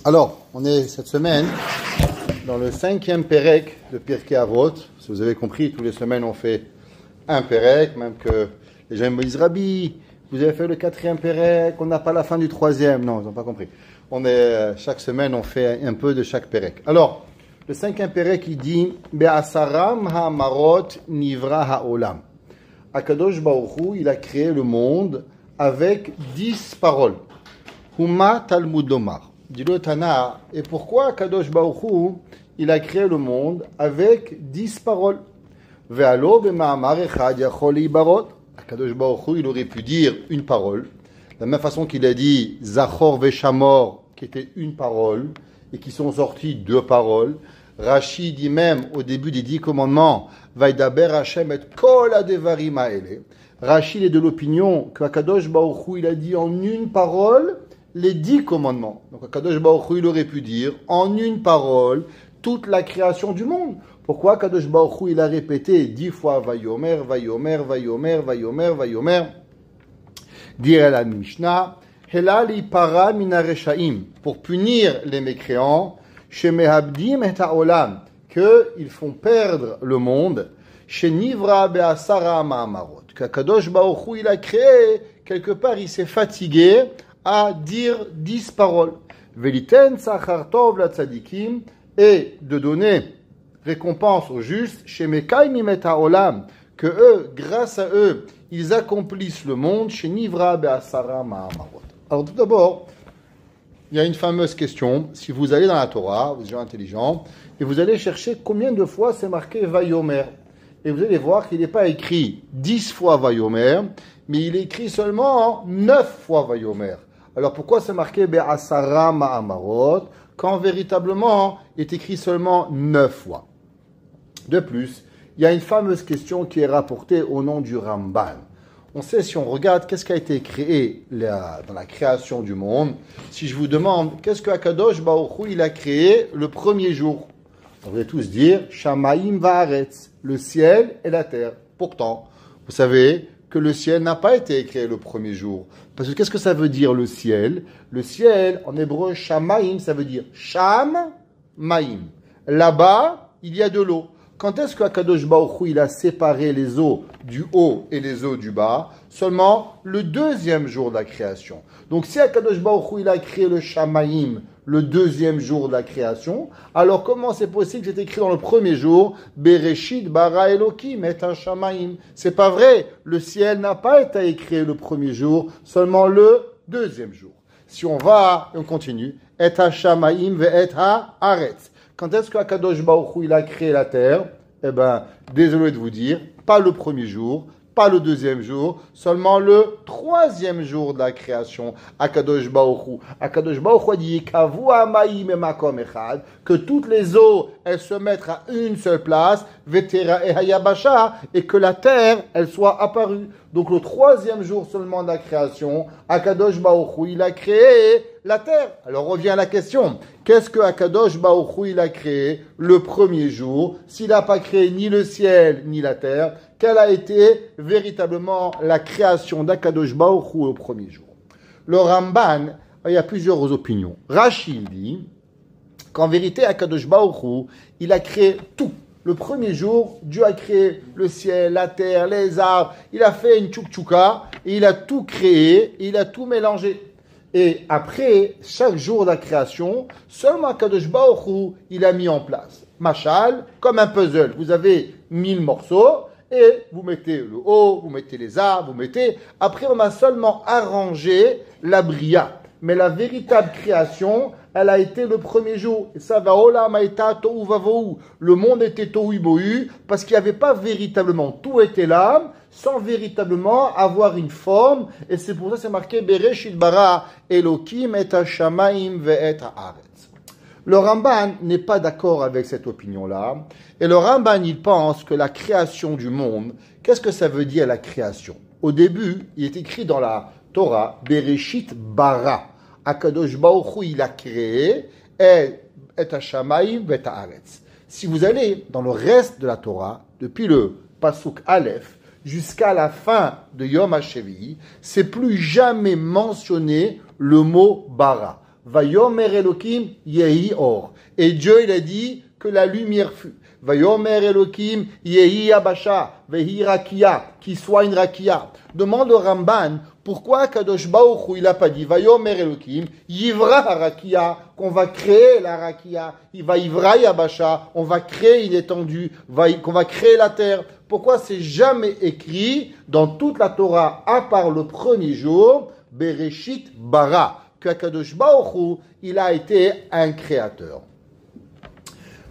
Alors, on est cette semaine dans le 5e Pérec de Pirkei Avot. Si vous avez compris, toutes les semaines on fait un Pérec, même que les gens me disent Rabbi, vous avez fait le 4e Pérec, on n'a pas la fin du 3e. Non, ils n'ont pas compris. Chaque semaine on fait un peu de chaque Pérec. Alors, le 5e Pérec il dit Be'asaram ha'marot nivra ha'olam. Akadosh Baruch Hu, il a créé le monde avec 10 paroles. Huma Talmud Lomar. Dit le Tana, et pourquoi Kadosh Baruch Hu, il a créé le monde avec 10 paroles? Ve'alo b'ma'amar echad yachol libarot. Kadosh Baruch Hu, il aurait pu dire une parole, de la même façon qu'il a dit Zachor ve'shamor, qui était une parole, et qui sont sortis 2 paroles. Rashi dit même au début des 10 commandements, Vaidaber Hashem et kol hadevarim ha'ele. Rashi est de l'opinion que Kadosh Baruch Hu, il a dit en une parole les 10 commandements. Donc Kadosh Baruch Hu, il aurait pu dire en une parole toute la création du monde. Pourquoi Kadosh Baruch Hu, il a répété 10 fois Vayomer, Vayomer, Vayomer, Vayomer, Vayomer? Dire la Mishnah, Helali para mina reshaim, pour punir les mécréants, chez Mehabdim et Haolam, qu'ils font perdre le monde, chez Nivra be'asara ma'amarot, que Kadosh Baruch Hu, il a créé, quelque part, il s'est fatigué à dire 10 paroles. Veliten sachar tov la tzadikim, et de donner récompense aux justes, chez Mekai mimet haolam, que eux, grâce à eux, ils accomplissent le monde, chez Nivra be'asara ma'amarot. Alors tout d'abord, il y a une fameuse question. Si vous allez dans la Torah, vous êtes intelligent, et vous allez chercher combien de fois c'est marqué Vayomer. Et vous allez voir qu'il n'est pas écrit 10 fois Vayomer, mais il est écrit seulement 9 fois Vayomer. Alors pourquoi c'est marqué Be'asara ma'amarot, quand véritablement il est écrit seulement 9 fois? De plus, il y a une fameuse question qui est rapportée au nom du Ramban. On sait, si on regarde qu'est-ce qui a été créé dans la création du monde, si je vous demande qu'est-ce que Akadosh Baruch Hu, il a créé le premier jour, on va tous dire Shamaim va'aretz, le ciel et la terre. Pourtant, vous savez que le ciel n'a pas été créé le premier jour. Parce que qu'est-ce que ça veut dire le ciel? Le ciel, en hébreu, Shamaim, ça veut dire Sham Maim. Là-bas, il y a de l'eau. Quand est-ce que Akadosh Baruch Hu, il a séparé les eaux du haut et les eaux du bas? Seulement le 2e jour de la création. Donc si Akadosh Baruch Hu, il a créé le Shamaim le 2e jour de la création, alors comment c'est possible que c'est écrit dans le premier jour Bereshit bara Elokim et un Shamaim? C'est pas vrai. Le ciel n'a pas été créé le premier jour, seulement le 2e jour. Si on va, et on continue, et un Shamaim ve et ha Aretz. Quand est-ce que Akadosh Baruch Hu, il a créé la terre? Eh bien, désolé de vous dire, pas le premier jour, pas le 2e jour, seulement le 3e jour de la création. Akadosh Baruch Hu. Akadosh Baruch Hu a dit Kavu ha'mayim makom echad, que toutes les eaux, elles se mettent à une seule place, vetera et hayabasha, et que la terre, elle soit apparue. Donc le 3e jour seulement de la création, Akadosh Baruch Hu, il a créé la terre. Alors revient la question, qu'est-ce que Akadosh Baruch Hu, il a créé le premier jour? S'il n'a pas créé ni le ciel ni la terre, quelle a été véritablement la création d'Akadosh Baruch Hu au premier jour? Le Ramban, il y a plusieurs opinions. Rashi dit qu'en vérité, Akadosh Baruch Hu, il a créé tout. Le premier jour, Dieu a créé le ciel, la terre, les arbres. Il a fait une tchouk-tchouka et il a tout créé et il a tout mélangé. Et après, chaque jour de la création, seulement Kadosh Baruch Hu, il a mis en place. Machal, comme un puzzle. Vous avez 1000 morceaux et vous mettez le haut, vous mettez les arbres, vous mettez... Après, on a seulement arrangé la bria. Mais la véritable création, elle a été le premier jour. Et ça va, le monde était tohu bohu parce qu'il n'y avait pas véritablement. Tout était là, sans véritablement avoir une forme. Et c'est pour ça que c'est marqué Bereshit bara Elokim et Hashamaim ve et haaretz. Le Ramban n'est pas d'accord avec cette opinion-là. Et le Ramban, il pense que la création du monde, qu'est-ce que ça veut dire la création? Au début, il est écrit dans la Torah, Bereshit bara. Akadosh Baruch Hu, il a créé et Hashamaim ve et haaretz. Si vous allez dans le reste de la Torah, depuis le Pasuk Aleph jusqu'à la fin de Yom HaShevi, c'est plus jamais mentionné le mot bara. Vayomer Elohim yehi or. Et Dieu, il a dit que la lumière fut. Vayomer Elohim yehi abasha, vehi rakia, qui soit une rakia. Demande au Ramban, pourquoi Kadosh Baruch Hu, il n'a pas dit Vayomer Elohim, yivra rakia, qu'on va créer la rakia, il va yivra yabasha, on va créer une étendue, qu'on va créer la terre. Pourquoi c'est jamais écrit dans toute la Torah, à part le premier jour, Bereshit bara, que Kadosh Baruch Hu, il a été un créateur.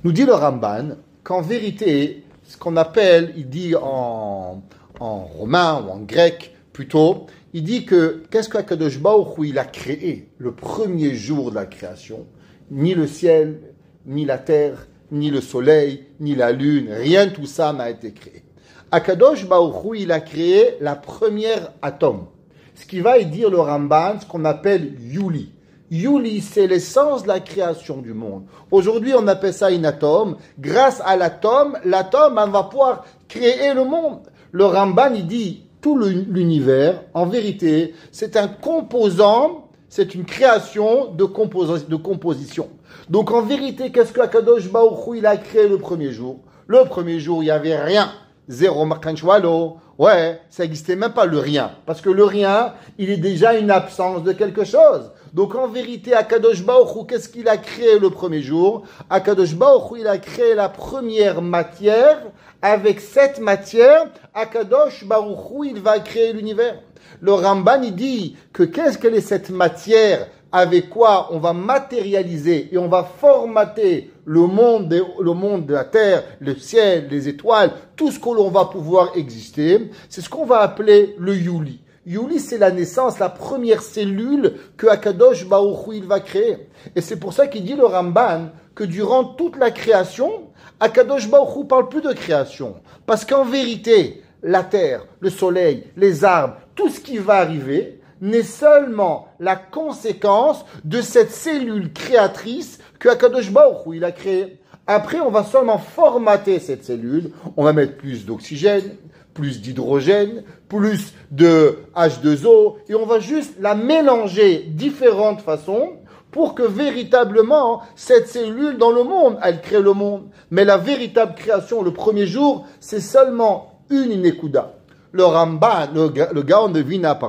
Nous dit le Ramban qu'en vérité, ce qu'on appelle, il dit en romain ou en grec plutôt, il dit que qu'est-ce que Kadosh Baruch Hu, il a créé le premier jour de la création? Ni le ciel, ni la terre, ni le soleil, ni la lune, rien de tout ça n'a été créé. Akadosh Baruch Hu, il a créé la première atome. Ce qui va dire le Ramban, ce qu'on appelle Yuli. Yuli, c'est l'essence de la création du monde. Aujourd'hui, on appelle ça une atome. Grâce à l'atome, on va pouvoir créer le monde. Le Ramban, il dit, tout l'univers, en vérité, c'est un composant, c'est une création de composition. Donc, en vérité, qu'est-ce que Akadosh Baruch Hu, il a créé le premier jour? Le premier jour, il n'y avait rien. Zéro makanchwalo. Ouais, ça n'existait même pas le rien. Parce que le rien, il est déjà une absence de quelque chose. Donc en vérité, Akadosh Baruch Hu, qu'est-ce qu'il a créé le premier jour? Akadosh Baruch Hu, il a créé la première matière. Avec cette matière, Akadosh Baruch Hu, il va créer l'univers. Le Ramban, il dit que qu'elle est cette matière avec quoi on va matérialiser et on va formater le monde de la terre, le ciel, les étoiles, tout ce que l'on va pouvoir exister. C'est ce qu'on va appeler le Yuli. Yuli, c'est la naissance, la première cellule que Akadosh Baruch Hu, il va créer. Et c'est pour ça qu'il dit le Ramban que durant toute la création, Akadosh Baruch Hu parle plus de création. Parce qu'en vérité, la terre, le soleil, les arbres, tout ce qui va arriver n'est seulement la conséquence de cette cellule créatrice que Akadosh Baruch Hu, il a créée. Après, on va seulement formater cette cellule. On va mettre plus d'oxygène, plus d'hydrogène, plus de H2O, et on va juste la mélanger différentes façons pour que véritablement, cette cellule dans le monde, elle crée le monde. Mais la véritable création, le premier jour, c'est seulement une nekuda. Le Ramban, le Gaon de Vina,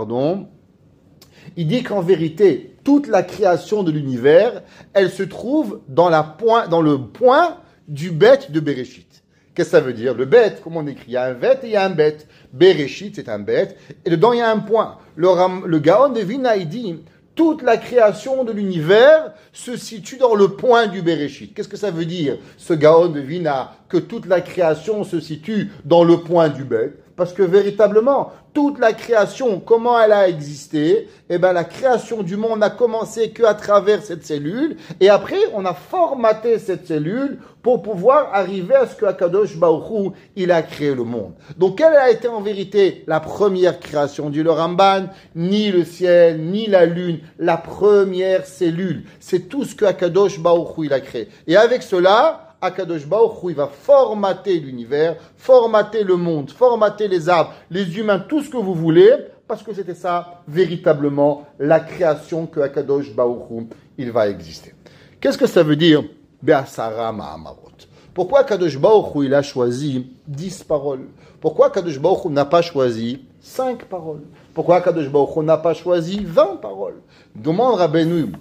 il dit qu'en vérité, toute la création de l'univers, elle se trouve dans le point du bête de Bereshit. Qu'est-ce que ça veut dire? Le bête, comment on écrit? Il y a un bête et il y a un bête. Bereshit, c'est un bête. Et dedans, il y a un point. Le Gaon de Vina, il dit, toute la création de l'univers se situe dans le point du Bereshit. Qu'est-ce que ça veut dire, ce Gaon de Vina, que toute la création se situe dans le point du bête? Parce que véritablement, toute la création, comment elle a existé? Eh bien, la création du monde n'a commencé qu'à travers cette cellule. Et après, on a formaté cette cellule pour pouvoir arriver à ce que Akadosh Baruch Hu, il a créé le monde. Donc, quelle a été en vérité la première création du Ramban? Ni le ciel, ni la lune. La première cellule. C'est tout ce que Akadosh Baruch Hu, il a créé. Et avec cela, Akadosh Baruch Hu, il va formater l'univers, formater le monde, formater les arbres, les humains, tout ce que vous voulez, parce que c'était ça, véritablement, la création que Akadosh Baruch Hu, il va exister. Qu'est-ce que ça veut dire? Be'asara ma'amarot. Pourquoi Akadosh Baruch Hu, il a choisi 10 paroles? Pourquoi Akadosh Baruch Hu n'a pas choisi 5 paroles? Pourquoi Akadosh Baruch Hu n'a pas choisi 20 paroles? Demande Rabbeinu,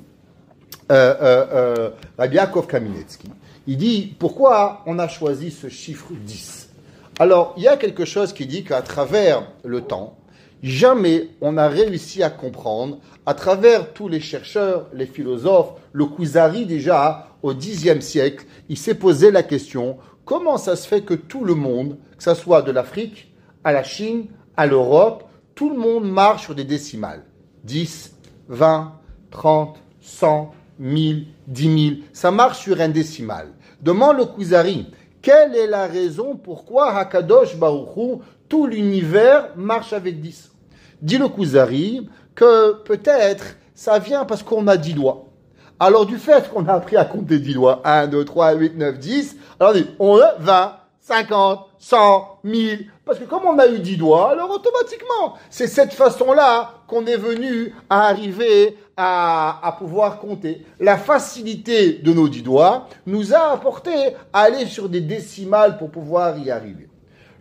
Rabbi Yaakov Kaminetsky. Il dit, pourquoi on a choisi ce chiffre 10? Alors, il y a quelque chose qui dit qu'à travers le temps, jamais on a réussi à comprendre, à travers tous les chercheurs, les philosophes, le Kuzari déjà, au Xe siècle, il s'est posé la question, comment ça se fait que tout le monde, que ce soit de l'Afrique, à la Chine, à l'Europe, tout le monde marche sur des décimales? 10, 20, 30, 100, 1000, 10 000, ça marche sur un décimal. Demande le Kuzari, quelle est la raison pourquoi Hakadosh Baruch Hu, tout l'univers marche avec 10? Dit le Kuzari que peut-être ça vient parce qu'on a 10 doigts. Alors du fait qu'on a appris à compter 10 doigts, 1, 2, 3, 8, 9, 10, alors on dit 20, 50, 100, 1000. Parce que comme on a eu 10 doigts, alors automatiquement, c'est cette façon-là qu'on est venu à arriver à pouvoir compter. La facilité de nos 10 doigts nous a apporté à aller sur des décimales pour pouvoir y arriver.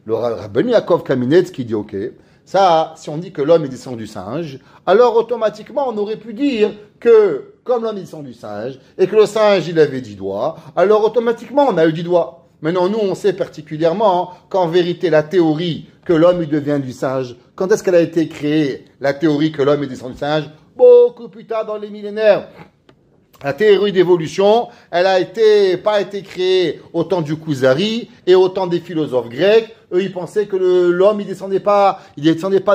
Le Rabbeinu Yaakov Kamenetz qui dit, ok, ça, si on dit que l'homme est descendu du singe, alors automatiquement on aurait pu dire que, comme l'homme est descendu du singe, et que le singe il avait 10 doigts, alors automatiquement on a eu 10 doigts. Maintenant, nous, on sait particulièrement qu'en vérité, la théorie que l'homme il devient du singe, quand est-ce qu'elle a été créée, la théorie que l'homme est descendu du singe? Beaucoup plus tard dans les millénaires. La théorie d'évolution, elle a pas été créée au temps du Kuzari et au temps des philosophes grecs. Eux, ils pensaient que l'homme, il descendait pas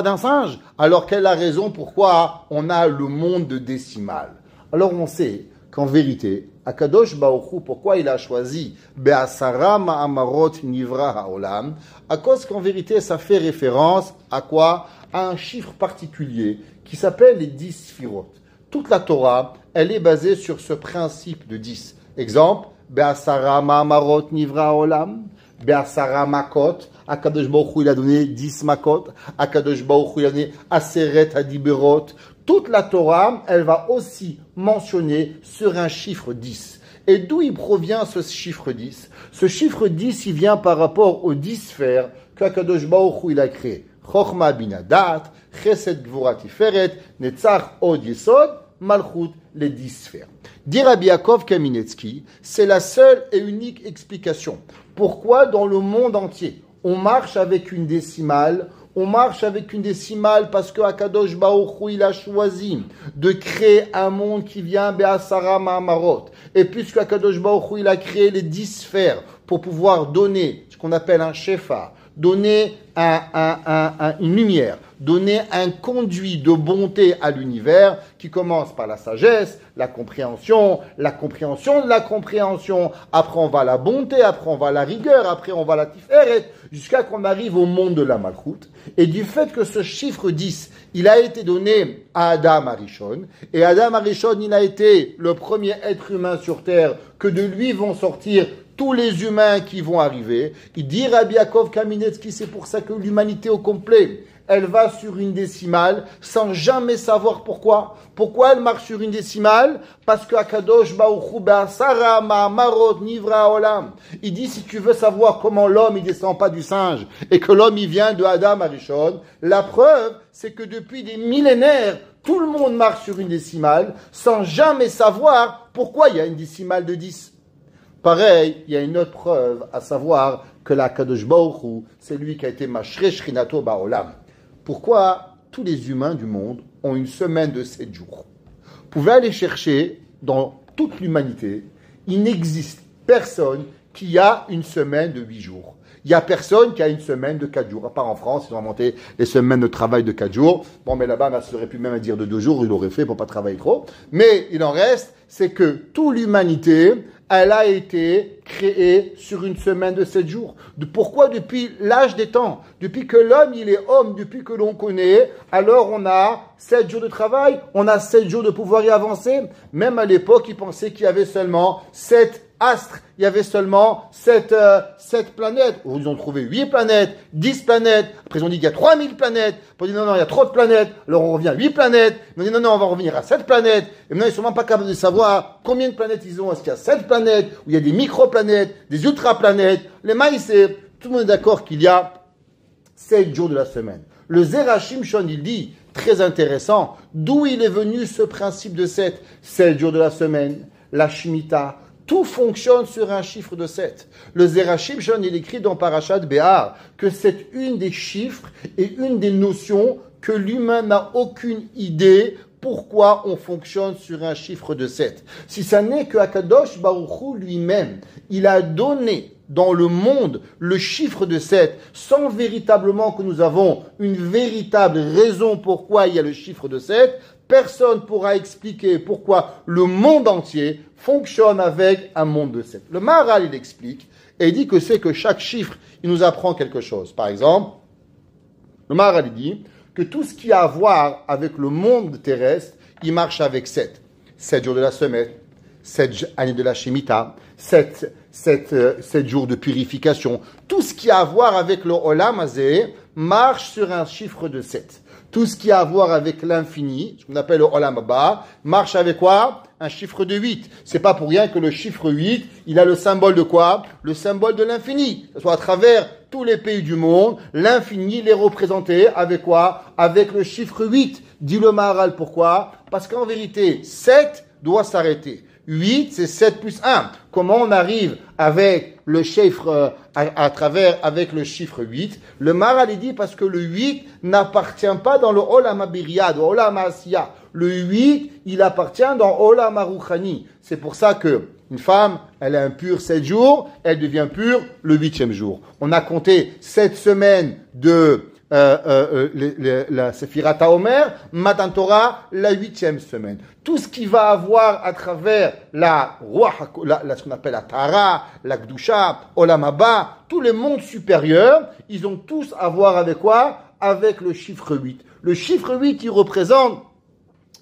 d'un singe. Alors, quelle est la raison pourquoi on a le monde de décimales? Alors, on sait qu'en vérité, Akadosh Baruch Hu, pourquoi il a choisi Be'asara ma'amarot nivra ha'olam? À cause qu'en vérité, ça fait référence à quoi? À un chiffre particulier qui s'appelle les 10 sphirot. Toute la Torah, elle est basée sur ce principe de 10. Exemple, Be'asara ma'amarot nivra ha'olam, Be'asara makot, Akadosh Baruch Hu, il a donné 10 makot, Akadosh Baruch Hu, il a donné Aseret hadiberot. Toute la Torah, elle va aussi mentionner sur un chiffre 10. Et d'où il provient ce chiffre 10? Ce chiffre 10, il vient par rapport aux 10 sphères qu'Akadosh Baruch Hu il a créées. Chochma binadat, Chesed gvura tiferet, Netzach od yesod, Malchut, les 10 sphères. Dit Rabbi Yaakov Kamenetsky, c'est la seule et unique explication. Pourquoi dans le monde entier, on marche avec une décimale? On marche avec une décimale parce que Akadosh Baruch Hu, il a choisi de créer un monde qui vient Be'asara ma'amarot. Et puisque Akadosh Baruch Hu, il a créé les 10 sphères pour pouvoir donner ce qu'on appelle un shefa, donner une lumière, donner un conduit de bonté à l'univers qui commence par la sagesse, la compréhension de la compréhension, après on va à la bonté, après on va à la rigueur, après on va à la tiferet, jusqu'à qu'on arrive au monde de la malchoute. Et du fait que ce chiffre 10, il a été donné à Adam Arishon, et Adam Arishon, il a été le premier être humain sur terre, que de lui vont sortir tous les humains qui vont arriver. Il dit Rabbi Yaakov Kamenetsky, c'est pour ça que l'humanité au complet, elle va sur une décimale sans jamais savoir pourquoi. Pourquoi elle marche sur une décimale? Parce que Akadosh Baruch Hu Be'asara ma'amarot nivra olam. Il dit, si tu veux savoir comment l'homme il descend pas du singe et que l'homme il vient de Adam Arishon, la preuve c'est que depuis des millénaires, tout le monde marche sur une décimale sans jamais savoir pourquoi il y a une décimale de 10. Pareil, il y a une autre preuve, à savoir que la Kadosh Baruch Hu, c'est lui qui a été Mashrei Shrinato Ba'olam. Pourquoi tous les humains du monde ont une semaine de 7 jours? Vous pouvez aller chercher dans toute l'humanité, il n'existe personne qui a une semaine de 8 jours. Il n'y a personne qui a une semaine de 4 jours. À part en France, ils ont inventé les semaines de travail de 4 jours. Bon, mais là-bas, ça aurait pu même dire de 2 jours, il l'aurait fait pour ne pas travailler trop. Mais il en reste, c'est que toute l'humanité, elle a été créée sur une semaine de 7 jours. Pourquoi depuis l'âge des temps? Depuis que l'homme, il est homme, depuis que l'on connaît, alors on a 7 jours de travail, on a 7 jours de pouvoir y avancer. Même à l'époque, ils pensaient qu'il y avait seulement 7 astres, il y avait seulement 7 planètes. Ils ont trouvé 8 planètes, 10 planètes. Après, ils ont dit qu'il y a 3000 planètes. Après, ils ont dit non, il y a trop de planètes. Alors, on revient à 8 planètes. Ils ont dit non, on va revenir à 7 planètes. Et maintenant, ils ne sont même pas capables de savoir combien de planètes ils ont. Est-ce qu'il y a 7 planètes, où il y a des microplanètes, des ultraplanètes. Les maïsés, tout le monde est d'accord qu'il y a 7 jours de la semaine. Le Zerachim Shon, il dit, très intéressant, d'où il est venu ce principe de 7 jours de la semaine, la Shemitah. Tout fonctionne sur un chiffre de 7. Le Zerachim Shon, il écrit dans Parashat Behar que c'est une des chiffres et une des notions que l'humain n'a aucune idée pourquoi on fonctionne sur un chiffre de 7. Si ça n'est que Akadosh Baruch Hu lui-même, il a donné dans le monde le chiffre de 7 sans véritablement que nous avons une véritable raison pourquoi il y a le chiffre de 7. Personne ne pourra expliquer pourquoi le monde entier fonctionne avec un monde de 7. Le Maharal, il explique, et il dit que c'est que chaque chiffre, il nous apprend quelque chose. Par exemple, le Maharal, il dit que tout ce qui a à voir avec le monde terrestre, il marche avec 7. 7 jours de la semaine, 7 années de la Shemitah, 7 jours de purification. Tout tout ce qui a à voir avec le Olam Hazé marche sur un chiffre de 7. Tout ce qui a à voir avec l'infini, ce qu'on appelle le Olam Haba, marche avec quoi? Un chiffre de 8. C'est pas pour rien que le chiffre 8, il a le symbole de quoi? Le symbole de l'infini. Que ce soit à travers tous les pays du monde, l'infini, il est représenté avec quoi? Avec le chiffre 8. Dit le Maharal, pourquoi? Parce qu'en vérité, 7 doit s'arrêter. 8, c'est 7 plus 1. Comment on arrive avec le chiffre, à travers, avec le chiffre 8? Le Maharal, il dit parce que le 8 n'appartient pas dans le Olam HaBiriya, dans le Olam HaAsiya. Le 8, il appartient dans Olam HaRuchani. C'est pour ça que une femme, elle est impure 7 jours, elle devient pure le 8e jour. On a compté 7 semaines de la Sephirat HaOmer, Matan Torah, la 8e semaine. Tout ce qui va avoir à travers la ce qu'on appelle la Tara, la Gdusha, Olam Haba, tous les mondes supérieurs, ils ont tous à voir avec quoi? Avec le chiffre 8. Le chiffre 8, il représente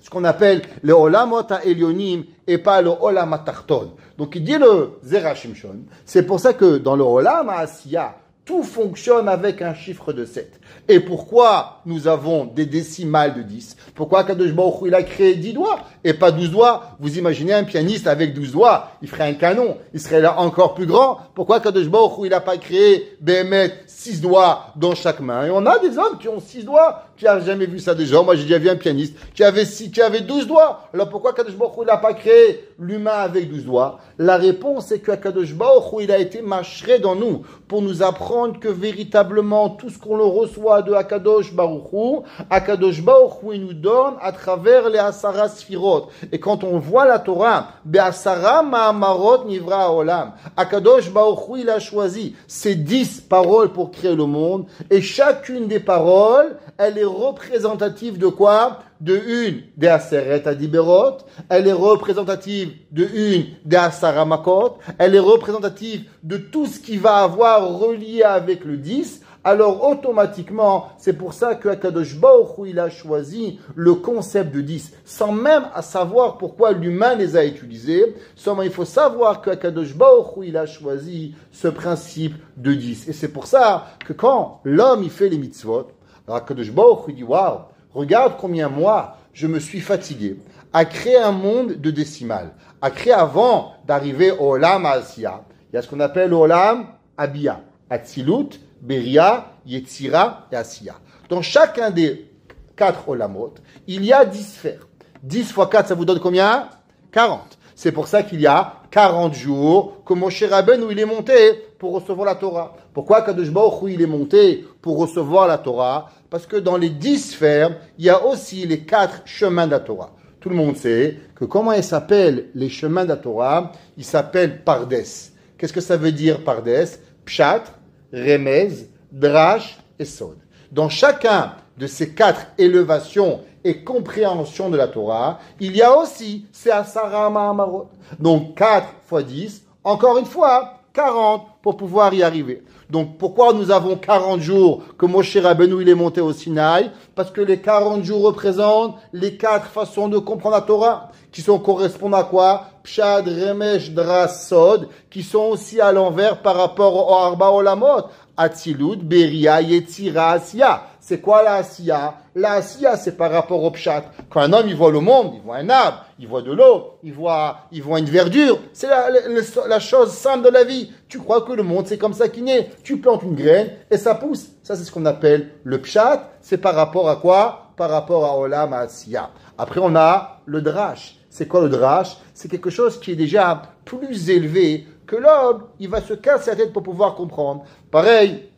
ce qu'on appelle le Olamot HaElyonim et pas le Olam HaTarton. Donc il dit le Zera Shimshon. C'est pour ça que dans le Olam HaAsiya, tout fonctionne avec un chiffre de 7. Et pourquoi nous avons des décimales de 10? Pourquoi Kadosh Baruch Hu, il a créé 10 doigts et pas 12 doigts? Vous imaginez un pianiste avec 12 doigts, il ferait un canon, il serait là encore plus grand. Pourquoi Kadosh Baruch Hu, il n'a pas créé Béhémet 6 doigts dans chaque main? Et on a des hommes qui ont 6 doigts. Qui a jamais vu ça déjà? Moi, j'ai déjà vu un pianiste qui avait 12 doigts. Alors pourquoi Kadosh Baruch Hu n'a pas créé l'humain avec 12 doigts? La réponse est que Kadosh Baruch Hu, il a été mâcheré dans nous pour nous apprendre que véritablement tout ce qu'on le reçoit de Akadosh Baruch Hu, il nous donne à travers les Asara Sfirot. Et quand on voit la Torah, Be'asara Ma'amarot Nivra Olam, Akadosh Baruch Hu, il a choisi ces 10 paroles pour créer le monde. Et chacune des paroles, elle est représentative de quoi? De une des Aseret Adiberot, elle est représentative de une des Asara Makot, elle est représentative de tout ce qui va avoir relié avec le 10. Alors automatiquement, c'est pour ça que Akadosh Baruch Hu, il a choisi le concept de 10, sans même à savoir pourquoi l'humain les a utilisés. Seulement il faut savoir que Akadosh Baruch Hu, il a choisi ce principe de 10. Et c'est pour ça que quand l'homme il fait les mitzvot, alors Akadosh Baruch Hu dit waouh, regarde combien moi je me suis fatigué à créer un monde de décimales, à créer avant d'arriver au Olam HaAsiya. Il y a ce qu'on appelle Olam Abia, Atzilut, Beria, Yetzira et Asiya. Dans chacun des 4 Olamot, il y a 10 sphères. 10 fois 4, ça vous donne combien? 40. C'est pour ça qu'il y a 40 jours que Moshe Rabbeinu où il est monté pour recevoir la Torah. Pourquoi Kadosh Baruch Hu il est monté pour recevoir la Torah? Parce que dans les 10 sphères, il y a aussi les 4 chemins de la Torah. Tout le monde sait que comment ils s'appellent les chemins de la Torah? Ils s'appellent Pardes. Qu'est-ce que ça veut dire Pardes? Pshat, Remez, Drash et Sod. Dans chacun de ces 4 élévations et compréhensions de la Torah, il y a aussi ces Asara Ma'amarot. Donc 4 fois 10, encore une fois, 40 pour pouvoir y arriver. Donc pourquoi nous avons 40 jours que Moshe Rabbeinu il est monté au Sinaï? Parce que les 40 jours représentent les 4 façons de comprendre la Torah, qui correspondent à quoi? Pshad, Remesh, Dras, Sod, qui sont aussi à l'envers par rapport au Arba Olamot. Atzilut, Beria, Yetzira, Asiya. C'est quoi la Asiya? La Asiya, c'est par rapport au Pshat. Quand un homme, il voit le monde, il voit un arbre, il voit de l'eau, il voit une verdure. C'est la chose simple de la vie. Tu crois que le monde, c'est comme ça qu'il naît. Tu plantes une graine et ça pousse. Ça, c'est ce qu'on appelle le Pshat. C'est par rapport à quoi? Par rapport à Olam Asiya. Après, on a le Drash. C'est quoi le Drash? C'est quelque chose qui est déjà plus élevé que l'homme, il va se casser la tête pour pouvoir comprendre. Pareil,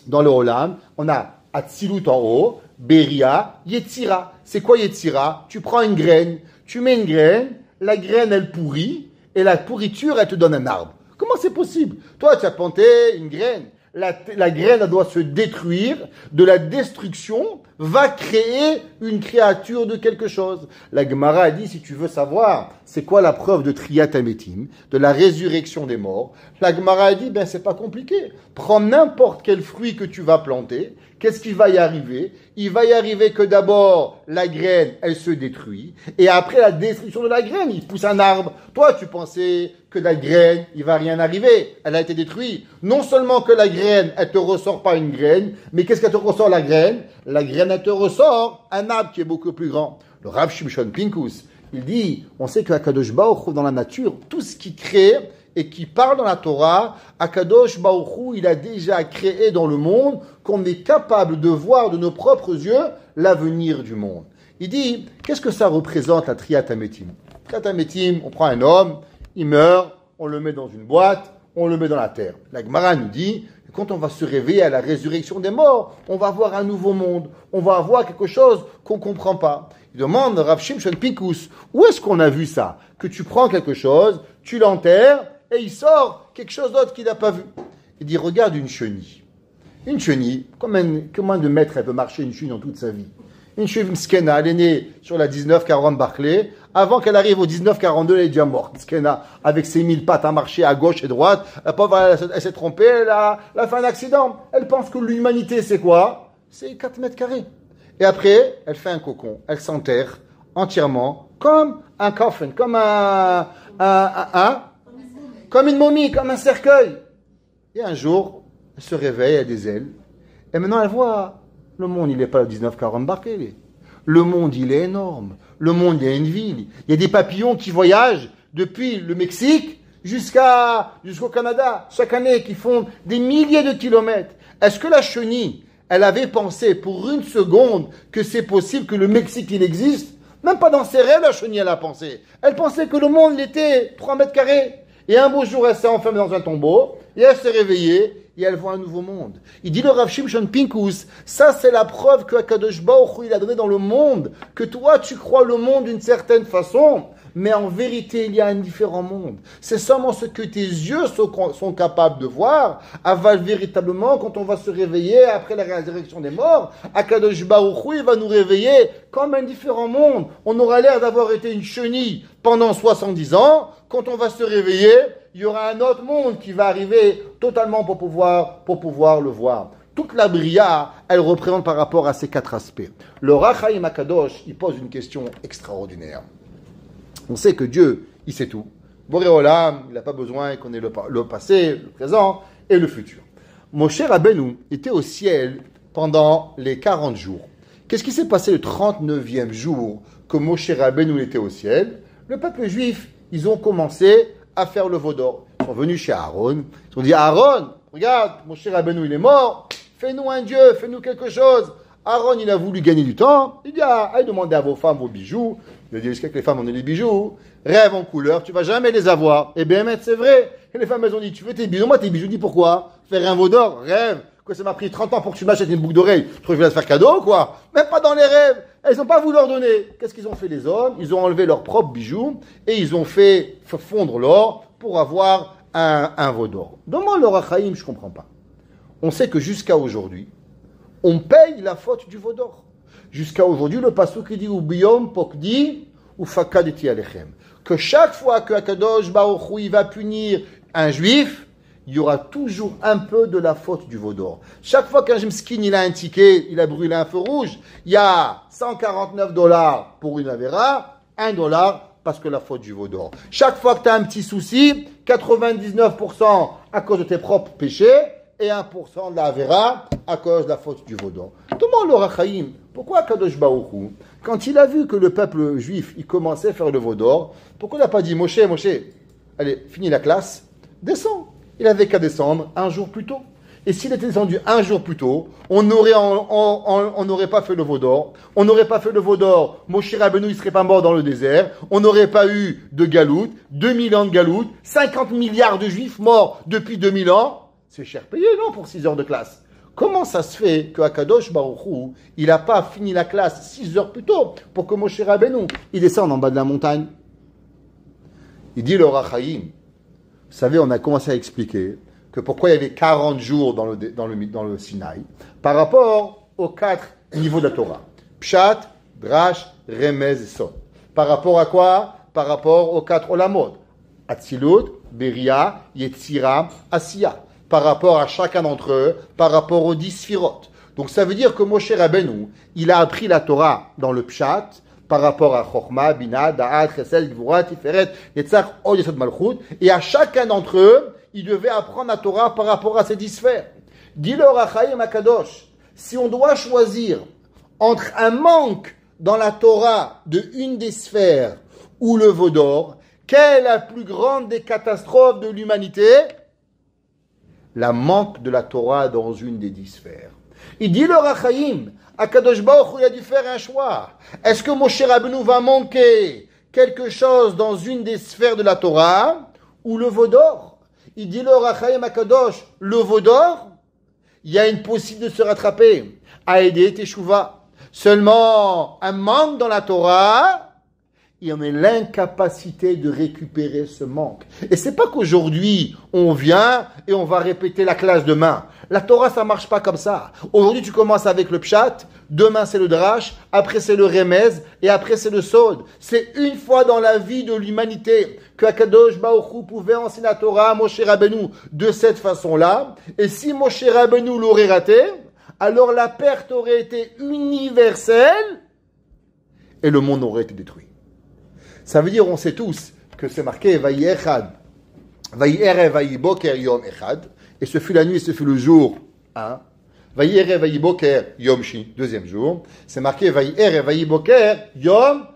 dans le Olam, on a Atzilut en haut, Beria, Yetzira. C'est quoi Yetzira? Tu prends une graine, tu mets une graine, la graine elle pourrit, et la pourriture elle te donne un arbre. Comment c'est possible? Toi tu as planté une graine, la graine elle doit se détruire, de la destruction va créer une créature de quelque chose. La Gemara a dit, si tu veux savoir c'est quoi la preuve de Triyat Hametim, de la résurrection des morts, la Gemara a dit, c'est pas compliqué. Prends n'importe quel fruit que tu vas planter, qu'est-ce qui va y arriver? Il va y arriver que d'abord, la graine, elle se détruit, et après la destruction de la graine, il pousse un arbre. Toi, tu pensais que la graine, il va rien arriver, elle a été détruite. Non seulement que la graine, elle te ressort pas une graine, mais qu'est-ce qu'elle te ressort la graine? La graine, elle te ressort un arbre qui est beaucoup plus grand. Le Rav Shimshon Pinkus, il dit, on sait que Akadosh Baruch Hu, dans la nature, tout ce qui crée et qui parle dans la Torah, Akadosh Baruch Hu, il a déjà créé dans le monde qu'on est capable de voir de nos propres yeux l'avenir du monde. Il dit, qu'est-ce que ça représente la Triyat Hametim? Triyat Hametim, on prend un homme, il meurt, on le met dans une boîte, on le met dans la terre. La Gemara nous dit, quand on va se réveiller à la résurrection des morts, on va voir un nouveau monde, on va voir quelque chose qu'on ne comprend pas. Il demande Rav Shimshon Pinkus, où est-ce qu'on a vu ça? Que tu prends quelque chose, tu l'enterres, et il sort quelque chose d'autre qu'il n'a pas vu. Il dit, regarde une chenille. Une chenille, combien de mètres elle peut marcher une chenille dans toute sa vie? Une chenille Skena, elle est née sur la 1940 Barclay. Avant qu'elle arrive au 1942, elle est déjà morte. Skena, avec ses 1000 pattes à marcher à gauche et droite, la pauvre, elle s'est trompée, elle a fait un accident. Elle pense que l'humanité, c'est quoi? C'est 4 mètres carrés. Et après, elle fait un cocon. Elle s'enterre entièrement, comme un coffin, comme comme une momie, comme un cercueil. Et un jour, elle se réveille, elle a des ailes. Et maintenant, elle voit, le monde, il n'est pas le 1940 Barclay. Le monde, il est énorme. Le monde, il y a une ville. Il y a des papillons qui voyagent depuis le Mexique jusqu'au Canada, chaque année, qui font des milliers de kilomètres. Est-ce que la chenille, elle avait pensé pour une seconde que c'est possible que le Mexique, il existe? Même pas dans ses rêves, la chenille, elle a pensé. Elle pensait que le monde, il était 3 mètres carrés. Et un beau jour, elle s'est enfermée dans un tombeau, et elle s'est réveillée, et elle voit un nouveau monde. Il dit le Rav Shimshon Pinkus, ça c'est la preuve que Akadosh Baruch Hu, il a donné dans le monde, que toi tu crois le monde d'une certaine façon, mais en vérité il y a un différent monde. C'est seulement ce que tes yeux sont capables de voir, aval véritablement quand on va se réveiller après la résurrection des morts, Akadosh Baruch Hu, il va nous réveiller comme un différent monde. On aura l'air d'avoir été une chenille pendant 70 ans, quand on va se réveiller, il y aura un autre monde qui va arriver totalement pour pouvoir le voir. Toute la bria, elle représente par rapport à ces 4 aspects. Le Rav Chaim Akadosh, il pose une question extraordinaire. On sait que Dieu, il sait tout. Boré Olam, il n'a pas besoin qu'on ait le passé, le présent et le futur. Moshe Rabbeinu était au ciel pendant les 40 jours. Qu'est-ce qui s'est passé le 39e jour que Moshe Rabbeinu était au ciel? Le peuple juif, ils ont commencé à faire le veau d'or. Ils sont venus chez Aaron. Ils ont dit, Aaron, regarde, Moshe Rabbeinu, il est mort. Fais-nous un Dieu, fais-nous quelque chose. Aaron, il a voulu gagner du temps. Il dit, allez demander à vos femmes vos bijoux. Il a dit, est-ce que les femmes ont des bijoux? Rêve en couleur, tu vas jamais les avoir. Eh bien, c'est vrai. Et les femmes, elles ont dit, tu veux tes bijoux? Moi, tes bijoux, dis pourquoi? Faire un veau d'or, rêve. Quoi, ça m'a pris 30 ans pour que tu m'achètes une boucle d'oreille. Tu crois que je vais la faire cadeau, quoi? Même pas dans les rêves. Elles n'ont pas voulu leur donner. Qu'est-ce qu'ils ont fait, les hommes? Ils ont enlevé leurs propres bijoux et ils ont fait fondre l'or pour avoir un veau d'or. Demande le Rav Chaim, je ne comprends pas. On sait que jusqu'à aujourd'hui, on paye la faute du veau d'or. Jusqu'à aujourd'hui, le pasuk qui dit Ubiyom pokdi ou fakadeti alechem. Que chaque fois que Akadosh Baruch Hu va punir un juif, il y aura toujours un peu de la faute du veau d'or. Chaque fois qu'un Jemskin, il a un ticket, il a brûlé un feu rouge, il y a $149 pour une Avera, $1 parce que la faute du veau d'or. Chaque fois que tu as un petit souci, 99% à cause de tes propres péchés et 1% de la Avera à cause de la faute du veau d'or. Demande le Rav Chaim, pourquoi Kadosh Baruch Hu, quand il a vu que le peuple juif, il commençait à faire le veau d'or, pourquoi il n'a pas dit Moshe, allez, finis la classe, descends. Il avait qu'à descendre un jour plus tôt. Et s'il était descendu un jour plus tôt, on n'aurait pas fait le veau d'or. On n'aurait pas fait le veau d'or. Moshe Rabbeinu, il ne serait pas mort dans le désert. On n'aurait pas eu de galoute, 2000 ans de galoute, 50 milliards de juifs morts depuis 2000 ans. C'est cher payé, non, pour 6 heures de classe. Comment ça se fait que Akadosh Baruch Hu, il n'a pas fini la classe 6 heures plus tôt pour que Moshe Rabbeinu, il descende en bas de la montagne? Il dit le Rav Chaim, vous savez, on a commencé à expliquer que pourquoi il y avait 40 jours dans le Sinaï par rapport aux 4 niveau de la Torah. Pshat, Drash, Remez et Sod. Par rapport à quoi? Par rapport aux 4 Olamot. Atzilut, Beria, Yetzira, Asiya. Par rapport à chacun d'entre eux, par rapport aux 10 Sphirot. Donc ça veut dire que Moshe Rabbeinu, il a appris la Torah dans le Pshat, par rapport à Chochma, Bina, Da'at, Chesed, Gvura, Tiferet, Yetzach, Od, Yesod, Malchut. Et à chacun d'entre eux, il devait apprendre la Torah par rapport à ces 10 sphères. Dis-leur à Chaim Akadosh, si on doit choisir entre un manque dans la Torah de une des sphères ou le veau d'or, quelle est la plus grande des catastrophes de l'humanité? La manque de la Torah dans une des 10 sphères. Il dit le Rachaim, Akadosh Baruch Hu, il a dû faire un choix. Est-ce que Moshe Rabbeinu va manquer quelque chose dans une des sphères de la Torah ou le veau d'or? Il dit le Rachaim Akadosh, le veau d'or, il y a une possibilité de se rattraper, à aider Teshuvah. Seulement, un manque dans la Torah, il y en a l'incapacité de récupérer ce manque. Et c'est pas qu'aujourd'hui, on vient et on va répéter la classe demain. La Torah, ça marche pas comme ça. Aujourd'hui, tu commences avec le Pshat, demain c'est le Drash, après c'est le Remez, et après c'est le Sod. C'est une fois dans la vie de l'humanité que Akadosh Baruch Hu pouvait enseigner la Torah à Moshe Rabbeinu de cette façon-là. Et si Moshe Rabbeinu l'aurait raté, alors la perte aurait été universelle et le monde aurait été détruit. Ça veut dire, on sait tous que c'est marqué Vayi Echad, Vayi Erev, Vayi Boker, Yom Echad, et ce fut la nuit, ce fut le jour 1. Vayi Erev, Vayi Boker, Yom Shi, deuxième jour. C'est marqué Vayi Erev, Vayi Boker, Yom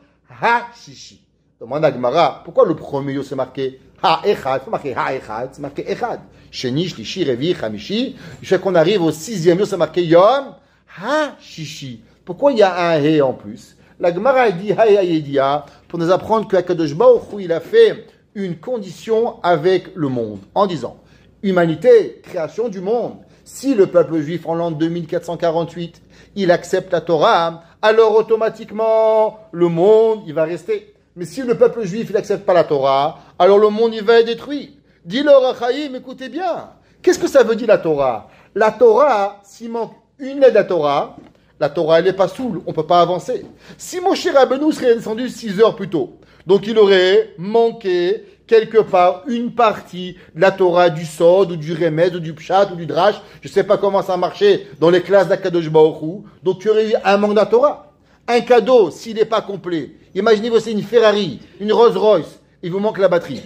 Ha-Shishi. Demande à Gemara, pourquoi le premier jour c'est marqué Ha-Echad? C'est marqué Ha-Echad, c'est marqué Echad. Sheni, Shlishi, Revi, Chamishi. Jusqu'à qu'on arrive au 6e jour, c'est marqué Yom Ha-Shishi. Pourquoi il y a un He en plus? La Gemara dit Hayayediya pour nous apprendre que Akadosh Baruch Hu, il a fait une condition avec le monde en disant humanité, création du monde. Si le peuple juif en l'an 2448 il accepte la Torah, alors automatiquement le monde il va rester. Mais si le peuple juif il n'accepte pas la Torah, alors le monde il va être détruit. Dis-leur à Chaim, écoutez bien. Qu'est-ce que ça veut dire la Torah? La Torah, s'il manque une lettre de la Torah, elle n'est pas saoule, on ne peut pas avancer. Si Moshe Rabbeinu serait descendu 6 heures plus tôt, donc il aurait manqué quelque part une partie de la Torah, du Sod, ou du Remez, ou du Pshat, ou du Drash, je ne sais pas comment ça marchait dans les classes d'Akadosh Baruch Hu, donc il y aurait eu un manque de la Torah. Un cadeau, s'il n'est pas complet, imaginez-vous, c'est une Ferrari, une Rolls Royce, il vous manque la batterie.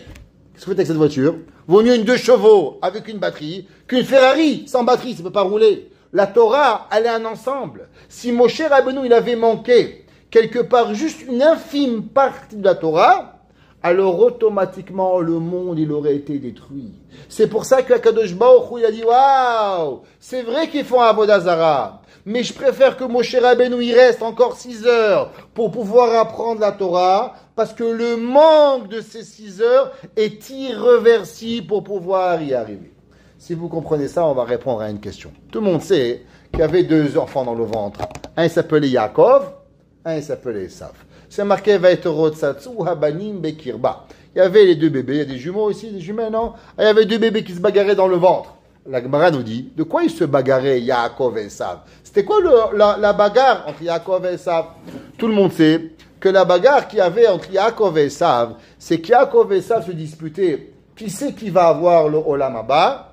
Qu'est-ce que vous faites avec cette voiture? Vaut mieux une 2 chevaux avec une batterie qu'une Ferrari sans batterie, ça ne peut pas rouler. La Torah, elle est un ensemble. Si Moshe Rabbeinu, il avait manqué quelque part juste une infime partie de la Torah, alors automatiquement le monde, il aurait été détruit. C'est pour ça que Akadosh Baruch Hu, il a dit, waouh, c'est vrai qu'ils font Avodah Zara, mais je préfère que Moshe Rabbeinu, il reste encore 6 heures pour pouvoir apprendre la Torah, parce que le manque de ces 6 heures est irréversible pour pouvoir y arriver. Si vous comprenez ça, on va répondre à une question. Tout le monde sait qu'il y avait 2 enfants dans le ventre. Un il s'appelait Yaakov, un il s'appelait Esav. C'est marqué Vaïtorotsatsu Habanim Bekirba. Il y avait les 2 bébés, il y a des jumeaux ici, des jumelles, non? Il y avait 2 bébés qui se bagarraient dans le ventre. La Gemara nous dit, de quoi ils se bagarraient Yaakov et Esav? C'était quoi la bagarre entre Yaakov et Esav? Tout le monde sait que la bagarre qu'il y avait entre Yaakov et Esav, c'est qu'Yaakov et Esav se disputaient qui c'est qui va avoir le Olam Haba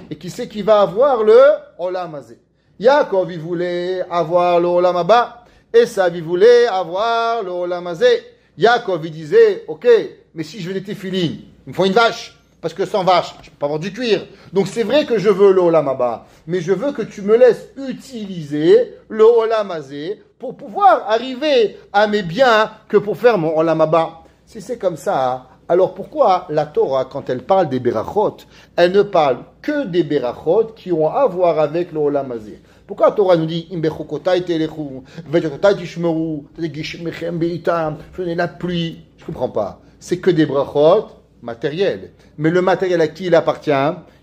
et qui c'est qui va avoir le Olam Hazé. Yaakov, il voulait avoir le Olam Haba, Esav, il voulait avoir le Olam Hazé. Yaakov, il disait, ok, mais si je veux des téphilines, il me faut une vache, parce que sans vache, je ne peux pas avoir du cuir. Donc c'est vrai que je veux le Olam Haba, mais je veux que tu me laisses utiliser le Olam Hazé pour pouvoir arriver à mes biens que pour faire mon Olam Haba. Si c'est comme ça, alors pourquoi la Torah, quand elle parle des Berachot, elle ne parle que des Berachot qui ont à voir avec le Olam Hazé? Pourquoi la Torah nous dit Imbechokotai telechu, vejokotai tishmeru, gishmechem beitam, je n'ai la pluie? Je ne comprends pas. C'est que des Berachot matériels. Mais le matériel à qui il appartient?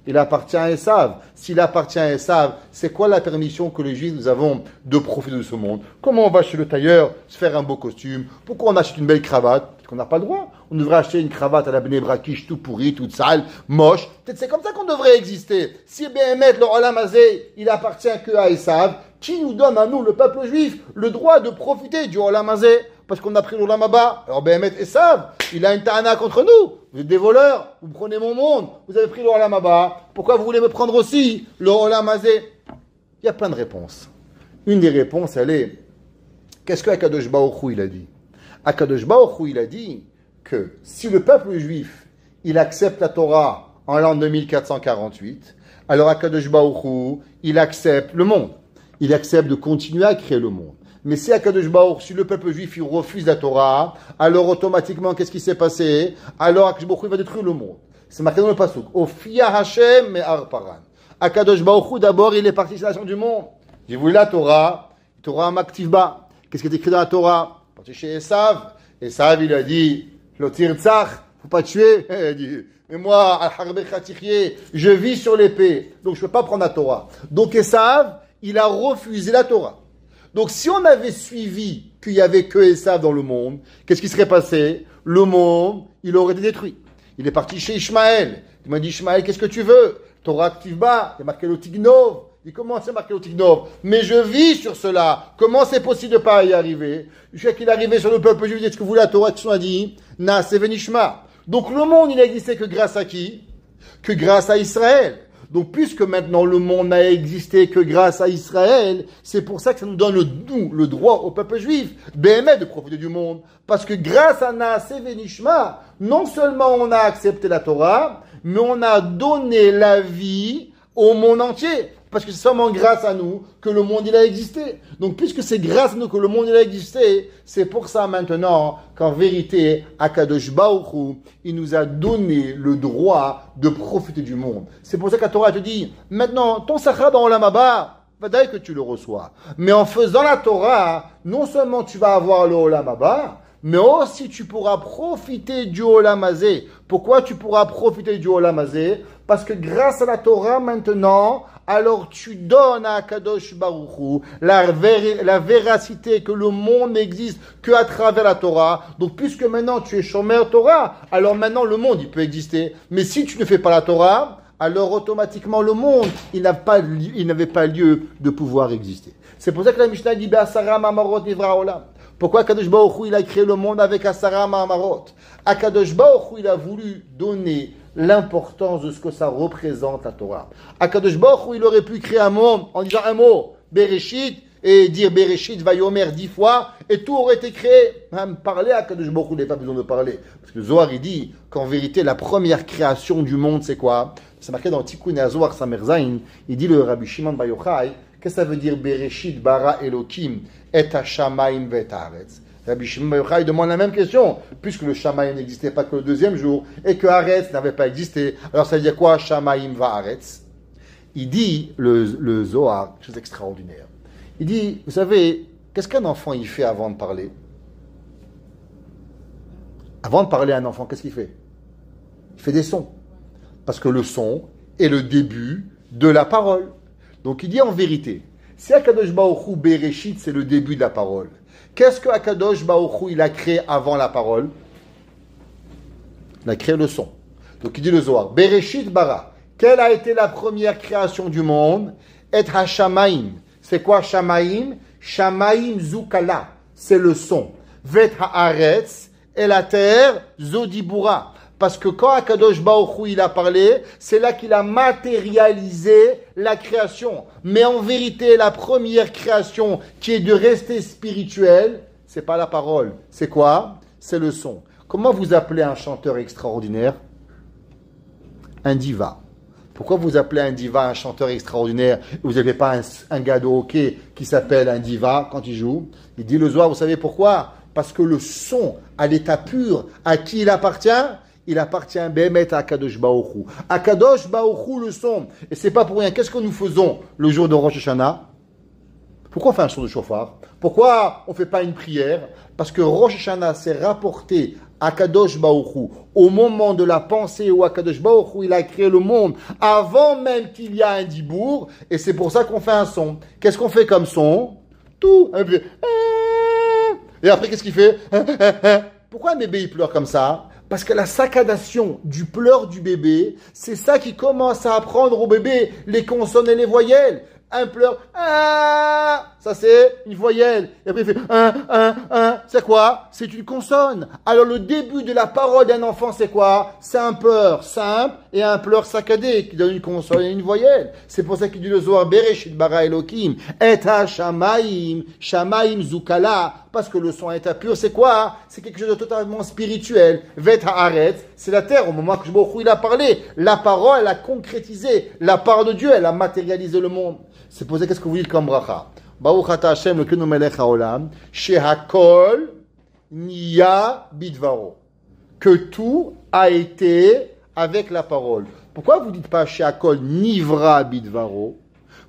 Il appartient à Esav. S'il appartient à Esav, c'est quoi la permission que les Juifs nous avons de profiter de ce monde? Comment on va chez le tailleur se faire un beau costume? Pourquoi on achète une belle cravate? Parce qu'on n'a pas le droit. On devrait acheter une cravate à la Bnei Brakish, tout pourri, toute sale, moche. Peut-être c'est comme ça qu'on devrait exister. Si Béhémet, le Olam Hazé, il appartient que à Esav, qui nous donne à nous, le peuple juif, le droit de profiter du Olam Hazé, parce qu'on a pris l'Olam Haba. Alors Béhémet Esav, il a une ta'ana contre nous. Vous êtes des voleurs, vous prenez mon monde, vous avez pris l'Olam Haba. Pourquoi vous voulez me prendre aussi le Olam Hazé? Il y a plein de réponses. Une des réponses, elle est, qu'est-ce que Akadosh Baruch Hu il a dit? Akadosh Baruch Hu il a dit que si le peuple juif, il accepte la Torah en l'an 2448, alors Akadosh Baruch Hu, il accepte le monde. Il accepte de continuer à créer le monde. Mais si Akadosh Baruch Hu, si le peuple juif, il refuse la Torah, alors automatiquement, qu'est-ce qui s'est passé? Alors Akadosh Baruch Hu, il va détruire le monde. C'est marqué dans le pasuk. Ofia Hashem me'ar paran. Akadosh Baruch Hu, d'abord, il est parti de la création du monde. J'ai voulu la Torah, Torah Maktivba. Qu'est-ce qui est écrit dans la Torah? Parti chez Esav. Esav, il a dit, Lotir Tzach, faut pas tuer. Il a dit, mais moi, je vis sur l'épée, donc je ne peux pas prendre la Torah. Donc Esav, il a refusé la Torah. Donc si on avait suivi qu'il n'y avait que Esav dans le monde, qu'est-ce qui serait passé? Le monde, il aurait été détruit. Il est parti chez Ishmaël. Il m'a dit, Ishmaël, qu'est-ce que tu veux? Torah Aktivba, il y a marqué le Tignov. Il dit, comment c'est marqué le Tignov? Mais je vis sur cela. Comment c'est possible de ne pas y arriver? Je sais qu'il est arrivé sur le peuple juif, est-ce que vous, la Torah, qui sont dit, Na, c'est Venishma. Donc le monde, il n'existait que grâce à qui? Que grâce à Israël. Donc puisque maintenant le monde n'a existé que grâce à Israël, c'est pour ça que ça nous donne le droit au peuple juif, de profiter du monde. Parce que grâce à Naaseh Venishma, non seulement on a accepté la Torah, mais on a donné la vie au monde entier. Parce que c'est seulement grâce à nous que le monde il a existé. Donc puisque c'est grâce à nous que le monde il a existé, c'est pour ça maintenant qu'en vérité, Akadosh Baruch Hu, il nous a donné le droit de profiter du monde. C'est pour ça que la Torah te dit, maintenant, ton sachar dans Olam Haba, d'ailleurs que tu le reçois. Mais en faisant la Torah, non seulement tu vas avoir le Olam Haba, mais aussi tu pourras profiter du Olam Hazé. Pourquoi tu pourras profiter du Olam Hazé? Parce que grâce à la Torah maintenant, alors tu donnes à Akadosh Baruch Hu la véracité que le monde n'existe qu'à travers la Torah. Donc puisque maintenant tu es Shomer Torah, alors maintenant le monde il peut exister. Mais si tu ne fais pas la Torah, alors automatiquement le monde il n'avait pas lieu de pouvoir exister. C'est pour ça que la Mishnah dit Be'asara Ma'amarot Nivra Olam. Pourquoi Akadosh Baruch Hu il a créé le monde avec Asara Ma'amarot? Akadosh Baruch Hu il a voulu donner l'importance de ce que ça représente la Torah. Akadosh Baruch Hu il aurait pu créer un monde en disant un mot, Bereshit, et dire Bereshit Vayomer 10 fois, et tout aurait été créé. Même parler à Akadosh Baruch Hu, il n'a pas besoin de parler. Parce que le Zohar il dit qu'en vérité la première création du monde c'est quoi? C'est marqué dans Tikkun HaZohar Samer Zayin, il dit le Rabbi Shimon Bar Yochai, qu'est-ce que ça veut dire Bereshit bara Elokim et Hashamayim vet haaretz? Rabbi Shimon Bar Yochai demande la même question, puisque le Shamayim n'existait pas que le deuxième jour, et que Haaretz n'avait pas existé. Alors ça veut dire quoi Shamayim va Haaretz? Il dit, le Zohar, chose extraordinaire. Il dit, vous savez, qu'est-ce qu'un enfant il fait avant de parler? Avant de parler à un enfant, qu'est-ce qu'il fait? Il fait des sons. Parce que le son est le début de la parole. Donc il dit en vérité, si Akadosh Baruch Hu Bereshit, c'est le début de la parole, qu'est-ce que Akadosh Baruch Hu il a créé avant la parole? Il a créé le son. Donc il dit le Zohar, Bereshit bara, quelle a été la première création du monde? Et Hashamayim. C'est quoi Shamaim? Shamaim Zukala, c'est le son. Vet Haaretz, et la terre, Zodibura. Parce que quand Akadosh Baruch Hu il a parlé, c'est là qu'il a matérialisé la création. Mais en vérité, la première création qui est de rester spirituelle, c'est pas la parole. C'est quoi? C'est le son. Comment vous appelez un chanteur extraordinaire? Un diva. Pourquoi vous appelez un diva un chanteur extraordinaire? Vous n'avez pas un gars de hockey qui s'appelle un diva quand il joue? Il dit le Zohar, vous savez pourquoi? Parce que le son, à l'état pur, à qui il appartient? Il appartient Béhémet à Akadosh Baruch Hu. Akadosh Baruch Hu le son. Et c'est pas pour rien. Qu'est-ce que nous faisons le jour de Rosh Hashanah? Pourquoi on fait un son de chauffard? Pourquoi on ne fait pas une prière? Parce que Rosh Hashanah s'est rapporté à Akadosh Baruch Hu au moment de la pensée où Akadosh Baruch Hu il a créé le monde avant même qu'il y a un dibour. Et c'est pour ça qu'on fait un son. Qu'est-ce qu'on fait comme son? Tout. Et après, qu'est-ce qu'il fait? Pourquoi un bébé il pleure comme ça? Parce que la saccadation du pleur du bébé, c'est ça qui commence à apprendre au bébé les consonnes et les voyelles. un pleure, ça c'est une voyelle. Et après il fait c'est quoi? C'est une consonne. Alors le début de la parole d'un enfant c'est quoi? C'est un pleur simple et un pleur saccadé qui donne une consonne et une voyelle. C'est pour ça qu'il dit le Zohar Bereshit bara Elokim et ha-shamaim, shamaim zukala, parce que le son est pur, c'est quoi? C'est quelque chose de totalement spirituel. Vet haaretz, c'est la terre. Au moment que il a parlé, la parole, elle a concrétisé. La parole de Dieu, elle a matérialisé le monde. C'est pour ça qu'est-ce que vous dites comme bracha? Baruch ata Hashem Elokeinu melech haolam, shehakol niya bidvaro. Que tout a été avec la parole. Pourquoi vous dites pas shehakol nivra bidvaro?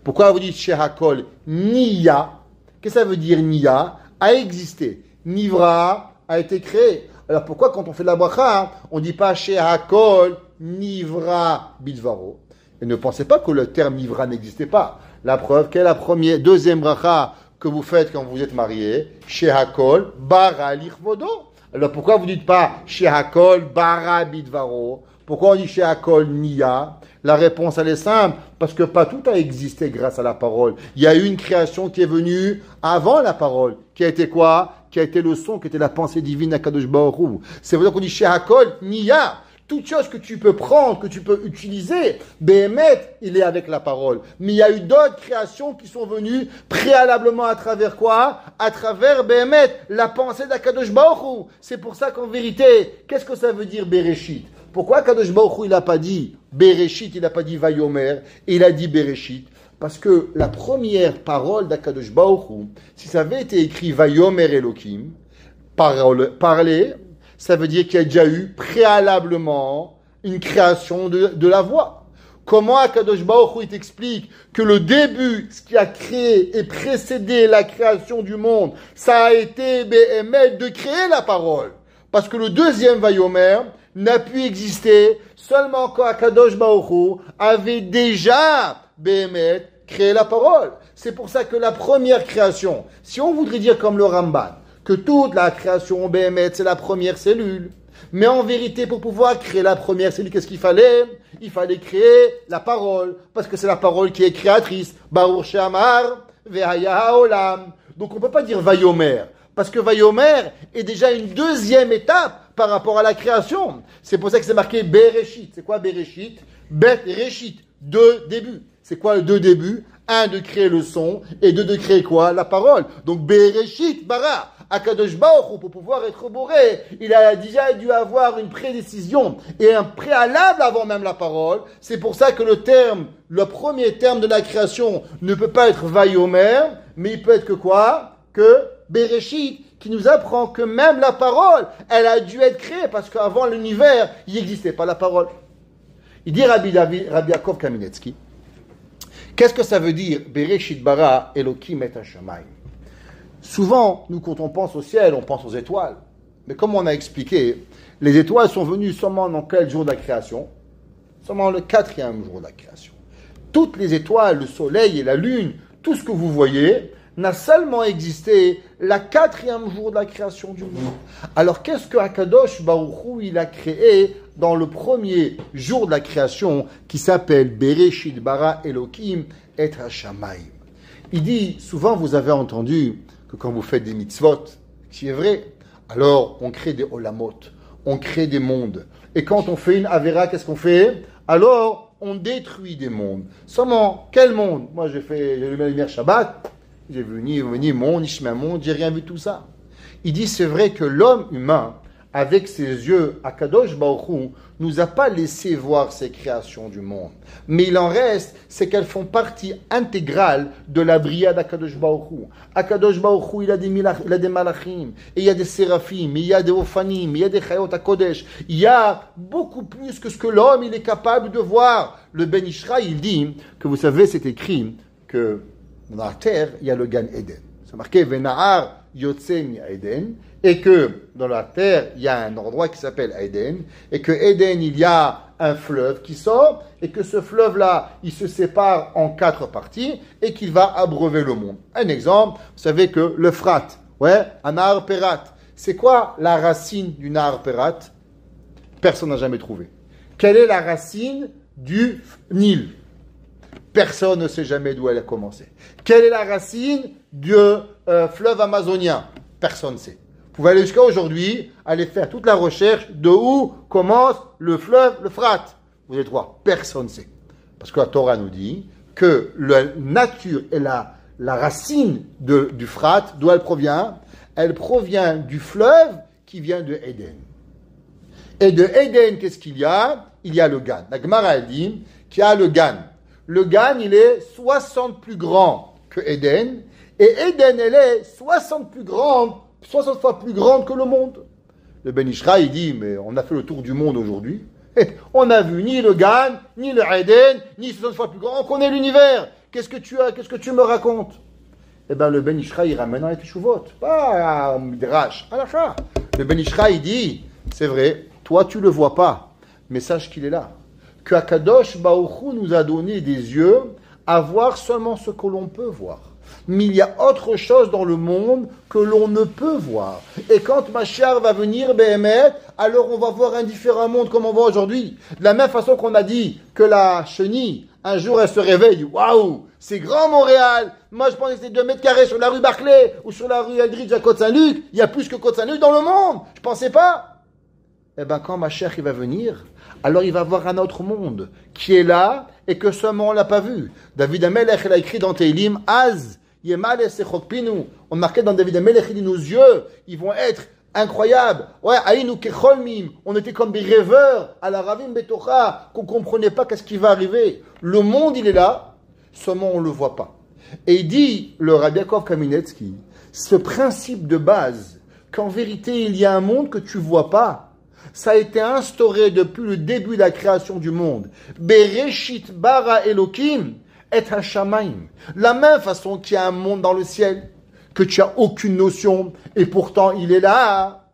Pourquoi vous dites shehakol niya? Qu'est-ce que ça veut dire niya? A existé. Nivra a été créé. Alors pourquoi quand on fait de la bracha, on ne dit pas shehakol nivra bidvaro? Et ne pensez pas que le terme nivra n'existait pas. La preuve, quelle est la deuxième bracha que vous faites quand vous êtes marié? Shehakol bara lichvodo. Alors pourquoi vous ne dites pas shehakol bara bidvaro? Pourquoi on dit shehakol niya? La réponse, elle est simple, parce que pas tout a existé grâce à la parole. Il y a eu une création qui est venue avant la parole, qui a été quoi? Qui a été le son, qui était la pensée divine à Kadosh Baruch Hu. C'est vrai qu'on dit shehakol niya. Toute chose que tu peux prendre, que tu peux utiliser, Béhémet, il est avec la parole. Mais il y a eu d'autres créations qui sont venues préalablement à travers quoi? À travers Béhémet, la pensée d'Akadosh Baruch Hu. C'est pour ça qu'en vérité, qu'est-ce que ça veut dire Bereshit? Pourquoi Akadosh Baruch Hu, il n'a pas dit Bereshit, il n'a pas dit Vayomer, il a dit Bereshit? Parce que la première parole d'Akadosh Baruch Hu, si ça avait été écrit Vayomer Elokim, parler, ça veut dire qu'il y a déjà eu préalablement une création de la voix. Comment Akadosh Baruch Hu t'explique que le début, ce qui a créé et précédé la création du monde, ça a été Béhémet de créer la parole. Parce que le deuxième Vayomer n'a pu exister seulement quand Akadosh Baruch Hu avait déjà Béhémet créé la parole. C'est pour ça que la première création, si on voudrait dire comme le Ramban, que toute la création Béhémet, c'est la première cellule. Mais en vérité, pour pouvoir créer la première cellule, qu'est-ce qu'il fallait? Il fallait créer la parole, parce que c'est la parole qui est créatrice. Baruch She'amar ve'haya ha'olam. Donc on ne peut pas dire Vayomer, parce que Vayomer est déjà une deuxième étape par rapport à la création. C'est pour ça que c'est marqué Bereshit. C'est quoi Bereshit? Bet Reshit, deux débuts. C'est quoi le deux débuts? Un, de créer le son, et deux, de créer quoi? La parole. Donc Bereshit bara. Akadosh Baruch Hu, pour pouvoir être boré, il a déjà dû avoir une prédécision et un préalable avant même la parole. C'est pour ça que le premier terme de la création ne peut pas être Vayomer, mais il peut être que quoi? Que Bereshit, qui nous apprend que même la parole, elle a dû être créée, parce qu'avant l'univers, il n'existait pas la parole. Il dit Rabbi Yaakov Kaminetsky, qu'est-ce que ça veut dire Bereshit bara Elokim et Hashamayim? Souvent, nous, quand on pense au ciel, on pense aux étoiles. Mais comme on a expliqué, les étoiles sont venues seulement dans quel jour de la création? Seulement le 4e jour de la création. Toutes les étoiles, le soleil et la lune, tout ce que vous voyez, n'a seulement existé le 4e jour de la création du monde. Alors, qu'est-ce que Akadosh Baruch Hu, il a créé dans le premier jour de la création, qui s'appelle Bereshit bara Elokim et Hashamayim? Il dit, souvent vous avez entendu que quand vous faites des mitzvot, qui est vrai, alors on crée des olamot, on crée des mondes. Et quand on fait une avera, qu'est-ce qu'on fait? Alors on détruit des mondes. Seulement, quel monde? Moi j'ai allumé la lumière Shabbat, j'ai vu ni monde, ni chemin monde, j'ai rien vu de tout ça. Il dit, c'est vrai que l'homme humain, avec ses yeux, Akadosh Baruch Hu, nous a pas laissé voir ces créations du monde. Mais il en reste, c'est qu'elles font partie intégrale de la bria d'Akadosh Baruch Hu. Akadosh Baruch Hu, il a des malachim, et il y a des séraphim, il y a des ophanim, il y a des chayot HaKodesh. Il y a beaucoup plus que ce que l'homme, il est capable de voir. Le Ben Ishra, il dit que, vous savez, c'est écrit que dans la terre, il y a le Gan Eden. C'est marqué, Venahar Yotse mi Eden, et que dans la terre, il y a un endroit qui s'appelle Eden, et que Eden, il y a un fleuve qui sort, et que ce fleuve-là, il se sépare en 4 parties, et qu'il va abreuver le monde. Un exemple, vous savez que le Frat, un Nahar Perat, c'est quoi la racine du Nahar Perat? Personne n'a jamais trouvé. Quelle est la racine du Nil? Personne ne sait jamais d'où elle a commencé. Quelle est la racine du fleuve amazonien? Personne ne sait. Vous pouvez aller jusqu'à aujourd'hui, aller faire toute la recherche de où commence le fleuve, le Frat. Vous allez voir, personne ne sait. Parce que la Torah nous dit que la nature et la racine du Frat, d'où elle provient? Elle provient du fleuve qui vient de Éden. Et de Éden, qu'est-ce qu'il y a? Il y a le Gan. La Gemara dit qu'il y a le Gan. Le Gan, il est 60 plus grand que Éden. Et Éden, elle est 60 fois plus grande que le monde. Le Ben Ishra, il dit, mais on a fait le tour du monde aujourd'hui. On n'a vu ni le Gan, ni le Éden, ni 60 fois plus grand. On connaît l'univers. Qu'est-ce que tu me racontes? Eh bien, le Ben Ishra, il ramène dans les Teshuvot. Pas au Midrash, à la fin. Le Ben Ishra, il dit, c'est vrai, toi, tu ne le vois pas, mais sache qu'il est là. Que Akadosh Baruch Hu nous a donné des yeux à voir seulement ce que l'on peut voir. Mais il y a autre chose dans le monde que l'on ne peut voir. Et quand Mashiach va venir, Béhémet, alors on va voir un différent monde comme on voit aujourd'hui. De la même façon qu'on a dit que la chenille, un jour elle se réveille, waouh, c'est grand Montréal. Moi je pensais que c'était 2 mètres carrés sur la rue Barclay ou sur la rue Aldridge à Côte-Saint-Luc. Il y a plus que Côte-Saint-Luc dans le monde. Je pensais pas. Eh bien quand Mashiach il va venir, alors il va voir un autre monde qui est là et que seulement on ne l'a pas vu. David Amelech il a écrit dans Tehillim, Az, Yemale Sechokpinu. On marquait dans David Amelech, il dit nos yeux, ils vont être incroyables. Ouais, Aïnou Kecholmim. On était comme des rêveurs à la Ravim Betocha, qu'on ne comprenait pas qu'est-ce qui va arriver. Le monde, il est là, seulement on ne le voit pas. Et il dit, le Rabbi Yaakov Kaminetsky, ce principe de base, qu'en vérité, il y a un monde que tu ne vois pas. Ça a été instauré depuis le début de la création du monde. Bereshit bara Elokim et Hashamaim. La même façon qu'il y a un monde dans le ciel, que tu n'as aucune notion, et pourtant il est là.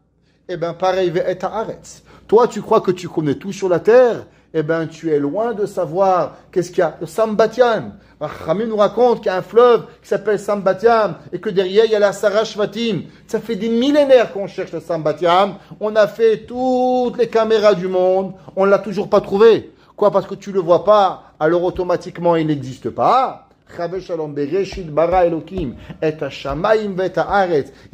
Eh bien, pareil, et Haaretz. Toi, tu crois que tu connais tout sur la terre, eh bien, tu es loin de savoir qu'est-ce qu'il y a. Le Sambatiam. Rachamim nous raconte qu'il y a un fleuve qui s'appelle Sambatiam et que derrière il y a la Sarashvatim. Ça fait des millénaires qu'on cherche le Sambatiam. On a fait toutes les caméras du monde. On ne l'a toujours pas trouvé. Quoi? Parce que tu ne le vois pas, alors automatiquement il n'existe pas. Il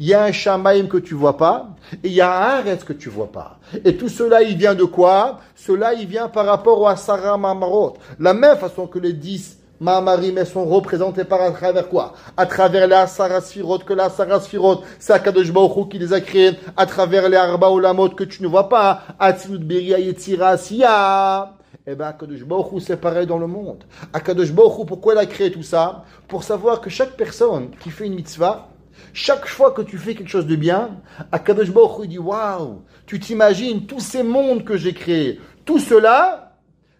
y a un Shamaim que tu ne vois pas, et il y a un Haaretz que tu ne vois pas. Et tout cela, il vient de quoi? Cela, il vient par rapport au Asara Mamarot. La même façon que les 10 Ma'amarim, elles sont représentées par à travers quoi? À travers les Asara Sfirot, que les Asara Sfirot, c'est Akadosh Baruch Hu qui les a créés, à travers les Arba Olamot que tu ne vois pas, Atzilut Beria Yetzira Asiya. Eh bien, Akadosh Baruch Hu, c'est pareil dans le monde. Akadosh Baruch Hu, pourquoi il a créé tout ça? Pour savoir que chaque personne qui fait une mitzvah, chaque fois que tu fais quelque chose de bien, Akadosh Baruch Hu dit, waouh, tu t'imagines tous ces mondes que j'ai créés, tout cela,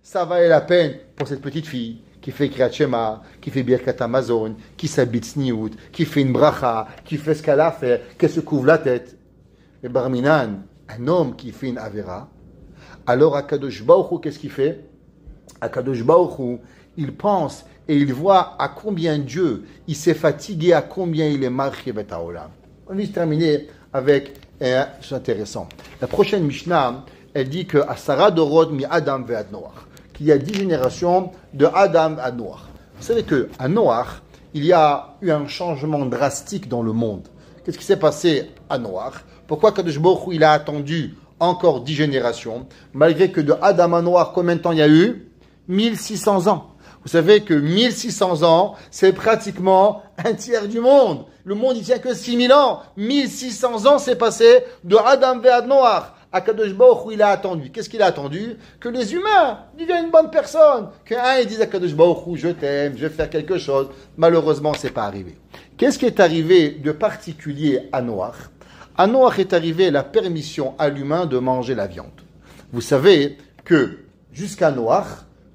ça valait la peine pour cette petite fille qui fait Kriyat Shema, qui fait Birkat Amazon, qui s'habite Sniout, qui fait une bracha, qui fait ce qu'elle a fait, qui se couvre la tête. Et Barminan, un homme qui fait une avera, alors Akadosh Baruch Hu, qu'est-ce qu'il fait? Akadosh Baruch Hu, il pense et il voit à combien Dieu, il s'est fatigué, à combien il est marqué betaolam. On va se terminer avec un chose intéressant. La prochaine Mishnah, elle dit que Asara Dorot mi Adam ve ad Noach, qu'il y a 10 générations de Adam à Noach. Vous savez qu'à Noach, il y a eu un changement drastique dans le monde. Qu'est-ce qui s'est passé à Noach? Pourquoi Akadosh Baruch Hu, il a attendu encore 10 générations, malgré que de Adam à Noach, combien de temps il y a eu? 1600 ans. Vous savez que 1600 ans, c'est pratiquement un tiers du monde. Le monde, il tient que 6000 ans. 1600 ans s'est passé de Adam vers Noach. Akadosh Baruch Hu, il a attendu. Qu'est-ce qu'il a attendu? Que les humains deviennent une bonne personne. Qu'un, ils disent à Akadosh Baruch Hu, je t'aime, je vais faire quelque chose. Malheureusement, c'est pas arrivé. Qu'est-ce qui est arrivé de particulier à Noach? À Noach est arrivée la permission à l'humain de manger la viande. Vous savez que jusqu'à Noach,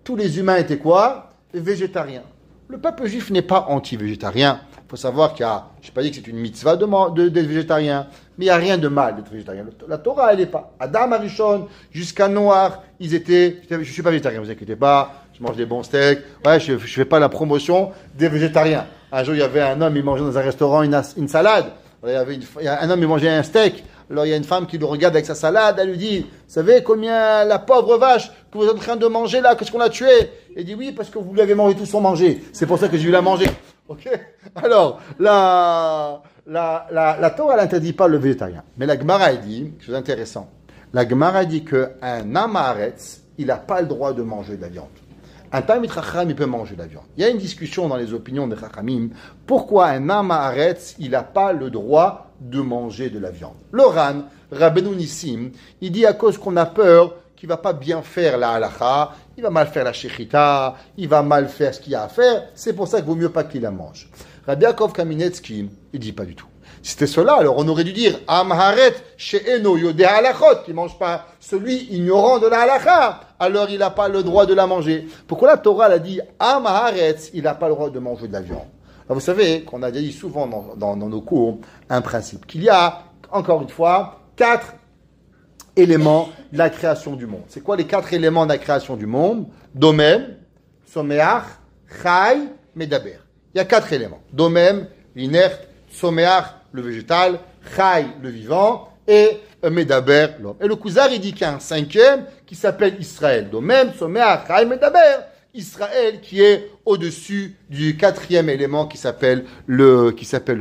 tous les humains étaient quoi? Végétariens. Le peuple juif n'est pas anti-végétarien. Il faut savoir qu'il y a, je n'ai pas dit que c'est une mitzvah d'être végétarien, mais il n'y a rien de mal d'être végétarien. La Torah, elle n'est pas. Adam Arishon, jusqu'à Noach, ils étaient, je ne suis pas végétarien, ne vous inquiétez pas, je mange des bons steaks, ouais, je ne fais pas la promotion des végétariens. Un jour, il y avait un homme, il mangeait dans un restaurant une salade. Il y avait un homme, il mangeait un steak. Alors il y a une femme qui le regarde avec sa salade, elle lui dit, vous savez combien la pauvre vache que vous êtes en train de manger là, qu'est-ce qu'on a tué? Il dit, oui, parce que vous l'avez mangé tout sans manger. C'est pour ça que j'ai dû la manger. Ok? Alors, la Torah, elle n'interdit pas le végétarien. Mais la Gemara, elle dit, chose intéressante, la Gemara dit qu'un Amaretz, il n'a pas le droit de manger de la viande. Un Talmid Chacham, il peut manger de la viande. Il y a une discussion dans les opinions des Chachamim. Pourquoi un Amaretz, il n'a pas le droit de manger de la viande? Le Ran, Rabbeinu Nissim, il dit à cause qu'on a peur qu'il ne va pas bien faire la halacha, il va mal faire la shechita, il va mal faire ce qu'il y a à faire, c'est pour ça qu'il vaut mieux pas qu'il la mange. Rabbi Yaakov Kaminetsky, il dit pas du tout. Si c'était cela, alors on aurait dû dire Amharet she'eno yodeh halachot, qui ne mange pas, celui ignorant de la halacha, alors il n'a pas le droit de la manger. Pourquoi la Torah a dit Amharet, il n'a pas le droit de manger de la viande? Alors vous savez qu'on a déjà dit souvent dans nos cours un principe, qu'il y a, encore une fois, 4 éléments de la création du monde. C'est quoi les 4 éléments de la création du monde? Domem, Someach, Chai, Medaber. Il y a 4 éléments. Domem, l'inerte, Someach, le végétal, Chai, le vivant, et Medaber, l'homme. Et le Kuzar, il dit qu'il y a un 5e qui s'appelle Israël. Domem, Someach, Chai, Medaber. Israël qui est au-dessus du 4e élément qui s'appelle le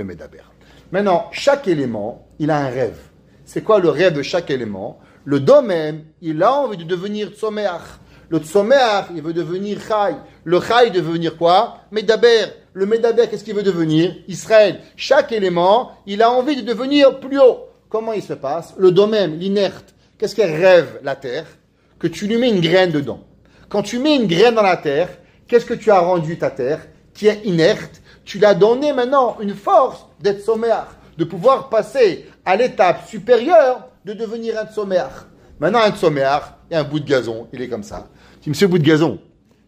Medaber. Maintenant, chaque élément, il a un rêve. C'est quoi le rêve de chaque élément? Le domaine, il a envie de devenir tsomeach. Le tsomeach, il veut devenir chai. Le chai devenir quoi? Medaber. Le medaber, qu'est-ce qu'il veut devenir? Israël. Chaque élément, il a envie de devenir plus haut. Comment il se passe? Le domaine, l'inerte. Qu'est-ce qu'elle rêve, la terre? Que tu lui mets une graine dedans. Quand tu mets une graine dans la terre, qu'est-ce que tu as rendu ta terre? Qui est inerte. Tu l'as donné maintenant une force d'être tsomeach, de pouvoir passer à l'étape supérieure de devenir un tsomeach. Maintenant, un tsomeach, il y a un bout de gazon, il est comme ça. Je dis, monsieur, bout de gazon,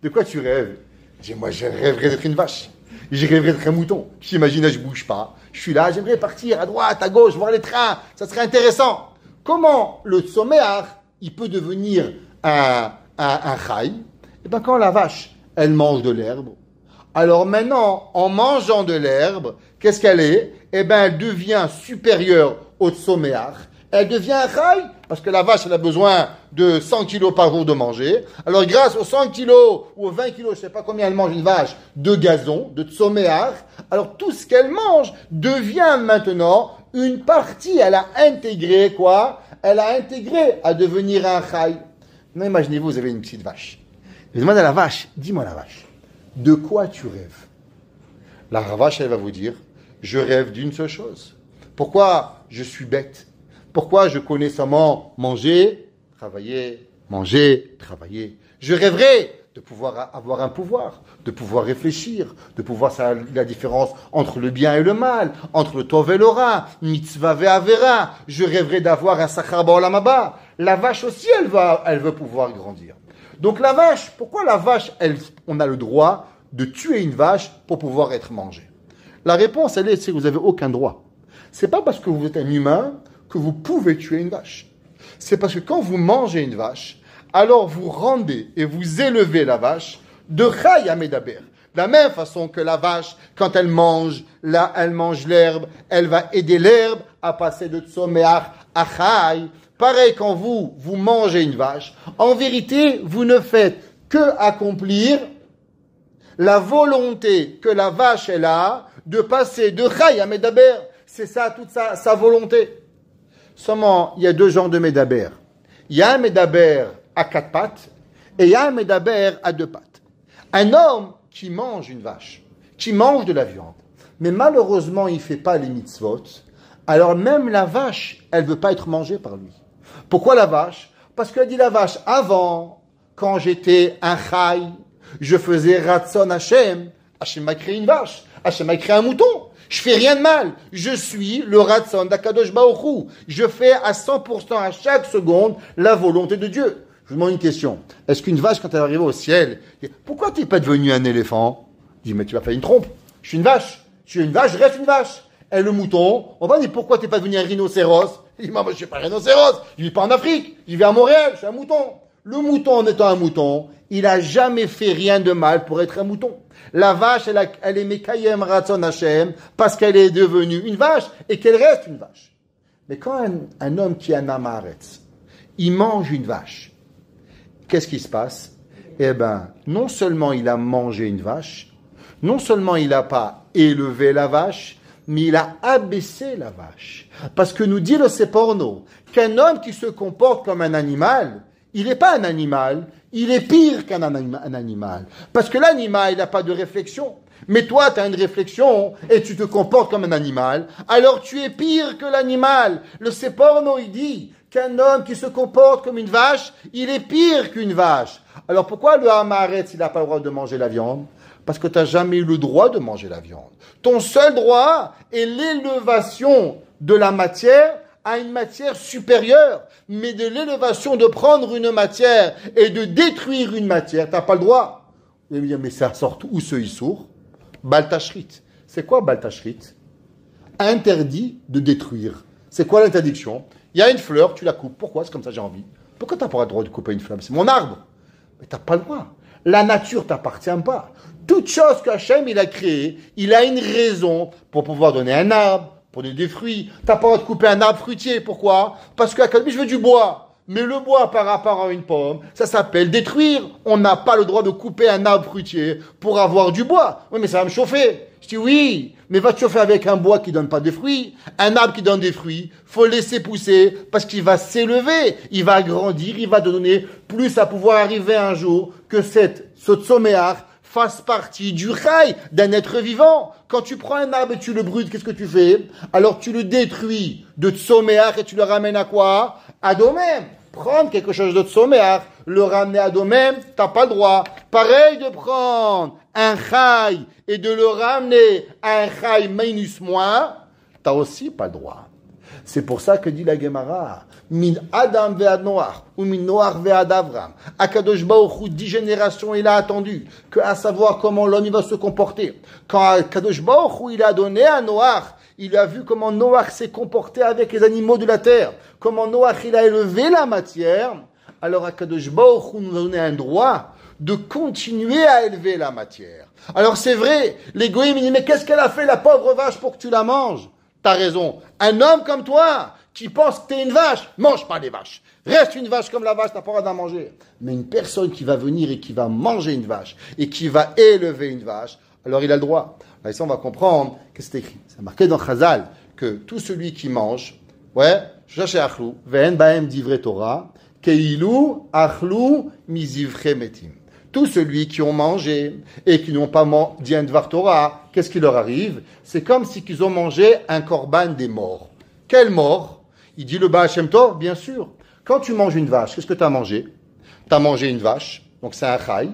de quoi tu rêves? Je dis, moi, je rêverais d'être une vache. Je rêverais d'être un mouton. Je t'imagine, je ne bouge pas. Je suis là, j'aimerais partir à droite, à gauche, voir les trains. Ça serait intéressant. Comment le tsomeach, il peut devenir un chai? Eh bien, quand la vache, elle mange de l'herbe, alors maintenant, en mangeant de l'herbe, qu'est-ce qu'elle est? Eh bien, elle devient supérieure au tsomeach. Elle devient un chai, parce que la vache, elle a besoin de 100 kilos par jour de manger. Alors, grâce aux 100 kilos ou aux 20 kilos, je ne sais pas combien elle mange une vache, de gazon, de tsomeach, alors tout ce qu'elle mange devient maintenant une partie. Elle a intégré quoi? Elle a intégré à devenir un chai. Maintenant, imaginez-vous, vous avez une petite vache. Vous demandez à la vache, dis-moi la vache, de quoi tu rêves? La vache, elle va vous dire, je rêve d'une seule chose. Pourquoi je suis bête? Pourquoi je connais seulement manger, travailler, manger, travailler? Je rêverais de pouvoir avoir un pouvoir, de pouvoir réfléchir, de pouvoir savoir la différence entre le bien et le mal, entre le tov et le ra, mitzvah et avera. Je rêverais d'avoir un sachar ba'olam haba. La vache aussi, elle veut pouvoir grandir. Donc la vache, pourquoi la vache, on a le droit de tuer une vache pour pouvoir être mangée? La réponse, elle est, c'est que vous n'avez aucun droit. C'est pas parce que vous êtes un humain que vous pouvez tuer une vache. C'est parce que quand vous mangez une vache, alors vous rendez et vous élevez la vache de chai à medaber. De la même façon que la vache, quand elle mange l'herbe, elle va aider l'herbe à passer de tsomeach à chai. Pareil, quand vous mangez une vache, en vérité, vous ne faites que accomplir la volonté que la vache elle a de passer de chai à medaber. C'est ça, toute sa volonté. Seulement, il y a 2 genres de medaber. Il y a un medaber à 4 pattes et il y a un medaber à 2 pattes. Un homme qui mange une vache, qui mange de la viande, mais malheureusement, il ne fait pas les mitzvot, alors même la vache, elle ne veut pas être mangée par lui. Pourquoi la vache? Parce qu'elle dit la vache, avant, quand j'étais un chai, je faisais Ratzon Hashem, Hashem m'a créé une vache, Hashem m'a créé un mouton. Je fais rien de mal. Je suis le Ratzon d'Akadosh Baruch Hu. Je fais à 100% à chaque seconde la volonté de Dieu. Je vous demande une question. Est-ce qu'une vache, quand elle arrive au ciel, dit, pourquoi tu n'es pas devenu un éléphant? Je dis, mais tu vas faire une trompe. Je suis une vache. Je suis une vache, je reste une vache. Et le mouton, on va dire, pourquoi tu n'es pas devenu un rhinocéros? Il dit, moi, je ne suis pas un rhinocéros. Je ne vis pas en Afrique. Je vis à Montréal. Je suis un mouton. Le mouton, en étant un mouton, il n'a jamais fait rien de mal pour être un mouton. La vache, elle est Mekayem Ratzon Hashem parce qu'elle est devenue une vache et qu'elle reste une vache. Mais quand un homme qui a un amaretz, il mange une vache, qu'est-ce qui se passe? Eh bien, non seulement il a mangé une vache, non seulement il n'a pas élevé la vache, mais il a abaissé la vache. Parce que nous dit le Seporno, qu'un homme qui se comporte comme un animal, il n'est pas un animal, il est pire qu'un animal. Parce que l'animal, il n'a pas de réflexion. Mais toi, tu as une réflexion et tu te comportes comme un animal, alors tu es pire que l'animal. Le Seporno, il dit qu'un homme qui se comporte comme une vache, il est pire qu'une vache. Alors pourquoi le Hamaretz, il n'a pas le droit de manger la viande? Parce que tu n'as jamais eu le droit de manger la viande. Ton seul droit est l'élévation de la matière à une matière supérieure. Mais de l'élévation de prendre une matière et de détruire une matière, tu n'as pas le droit. Vous allez me dire, mais ça sort où ce Issour? Baltashrit. C'est quoi Baltashrit? Interdit de détruire. C'est quoi l'interdiction? Il y a une fleur, tu la coupes. Pourquoi? C'est comme ça, j'ai envie. Pourquoi tu n'as pas le droit de couper une fleur? C'est mon arbre. Mais tu n'as pas le droit. La nature ne t'appartient pas. Toute chose qu'Hachem il a créée, il a une raison pour pouvoir donner un arbre, pour donner des fruits. Tu n'as pas le droit de couper un arbre fruitier. Pourquoi? Parce qu'à Kalbi, je veux du bois. Mais le bois par rapport à une pomme, ça s'appelle détruire. On n'a pas le droit de couper un arbre fruitier pour avoir du bois. Oui, mais ça va me chauffer. Je dis oui, mais va te chauffer avec un bois qui ne donne pas de fruits. Un arbre qui donne des fruits, faut le laisser pousser parce qu'il va s'élever, il va grandir, il va te donner plus à pouvoir arriver un jour que ce tsoméar fasse partie du rail d'un être vivant. Quand tu prends un arbre et tu le brûles, qu'est-ce que tu fais? Alors tu le détruis de tsoméar et tu le ramènes à quoi? À domem. Prendre quelque chose de tsoméar, le ramener à domem, t'as pas le droit. Pareil de prendre un chai et de le ramener à un chai minus moins, t'as aussi pas le droit. C'est pour ça que dit la Gemara, min Adam ve'ad Noach, ou min Noach ve'ad Avram. Akadosh Baruch Hu, 10 générations, il a attendu, que à savoir comment l'homme il va se comporter. Quand Akadosh Baruch Hu, il a donné à Noach, il a vu comment Noach s'est comporté avec les animaux de la terre, comment Noach il a élevé la matière. Alors Akadosh Baruch Hu nous a donné un droit de continuer à élever la matière. Alors c'est vrai, les goïms ils disent, mais qu'est-ce qu'elle a fait la pauvre vache pour que tu la manges? T'as raison. Un homme comme toi, qui pense que t'es une vache, mange pas les vaches. Reste une vache comme la vache, t'as pas le droit d'en manger. Mais une personne qui va venir et qui va manger une vache, et qui va élever une vache, alors il a le droit. Alors ici, on va comprendre que c'est écrit. C'est marqué dans Chazal que tout celui qui mange, Shaché Achlou, Ve'en Bahem Divrei Torah, Keilu Achlou Mizivre Metim. Tous ceux qui ont mangé et qui n'ont pas dit un Dvar Torah, qu'est-ce qui leur arrive? C'est comme si ils ont mangé un korban des morts. Quel mort? Il dit le Baal Shem Tov, bien sûr. Quand tu manges une vache, qu'est-ce que tu as mangé? Tu as mangé une vache, donc c'est un chai.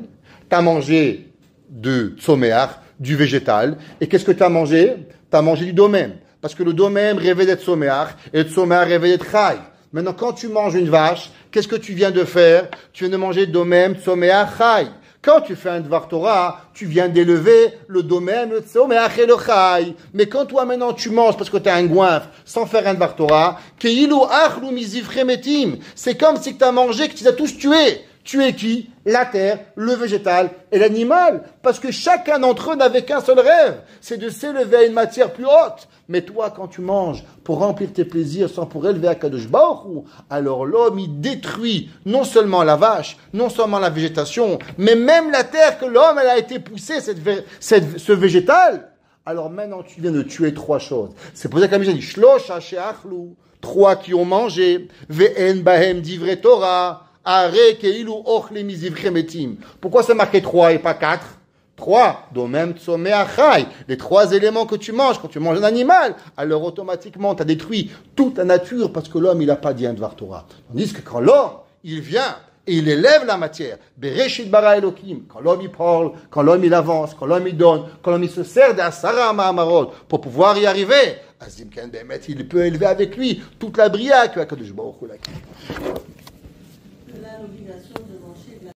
Tu as mangé de tsoméar, du végétal. Et qu'est-ce que tu as mangé? Tu as mangé du domem. Parce que le domem rêvait d'être tsoméar et le tsoméar rêvait d'être chai. Maintenant, quand tu manges une vache, qu'est-ce que tu viens de faire? Tu viens de manger domem, tsoméar, chai. Quand tu fais un Dvar Torah, tu viens d'élever le domem, le tsoméar et le chai. Mais quand toi maintenant tu manges parce que tu as un goinfre sans faire un Dvar Torah, keilu achlu mizivre metim. C'est comme si tu as mangé, que tu as tous tués. Tuer qui? La terre, le végétal et l'animal. Parce que chacun d'entre eux n'avait qu'un seul rêve, c'est de s'élever à une matière plus haute. Mais toi, quand tu manges pour remplir tes plaisirs sans pour élever à Kadosh Baruch Hu, alors l'homme, il détruit non seulement la vache, non seulement la végétation, mais même la terre que l'homme, elle a été poussée, ce végétal. Alors maintenant, tu viens de tuer 3 choses. C'est pour ça qu'Amishah dit, Shlosh Haché Achlou, 3 qui ont mangé, Ve'en Bahem Divrei Torah, pourquoi c'est marqué 3 et pas 4? 3, domem tsoméar chai. Les 3 éléments que tu manges quand tu manges un animal, alors automatiquement tu as détruit toute la nature parce que l'homme il n'a pas dit un Dvar Torah. Tandis que quand l'homme il vient et il élève la matière, Bereshit bara Elokim, quand l'homme il parle, quand l'homme il avance, quand l'homme il donne, quand l'homme il se sert d'Asara Ma'amarot pour pouvoir y arriver, Azim Ken Bemet, il peut élever avec lui toute la bria que Akadosh Baruch Hu l'a créée. L'obligation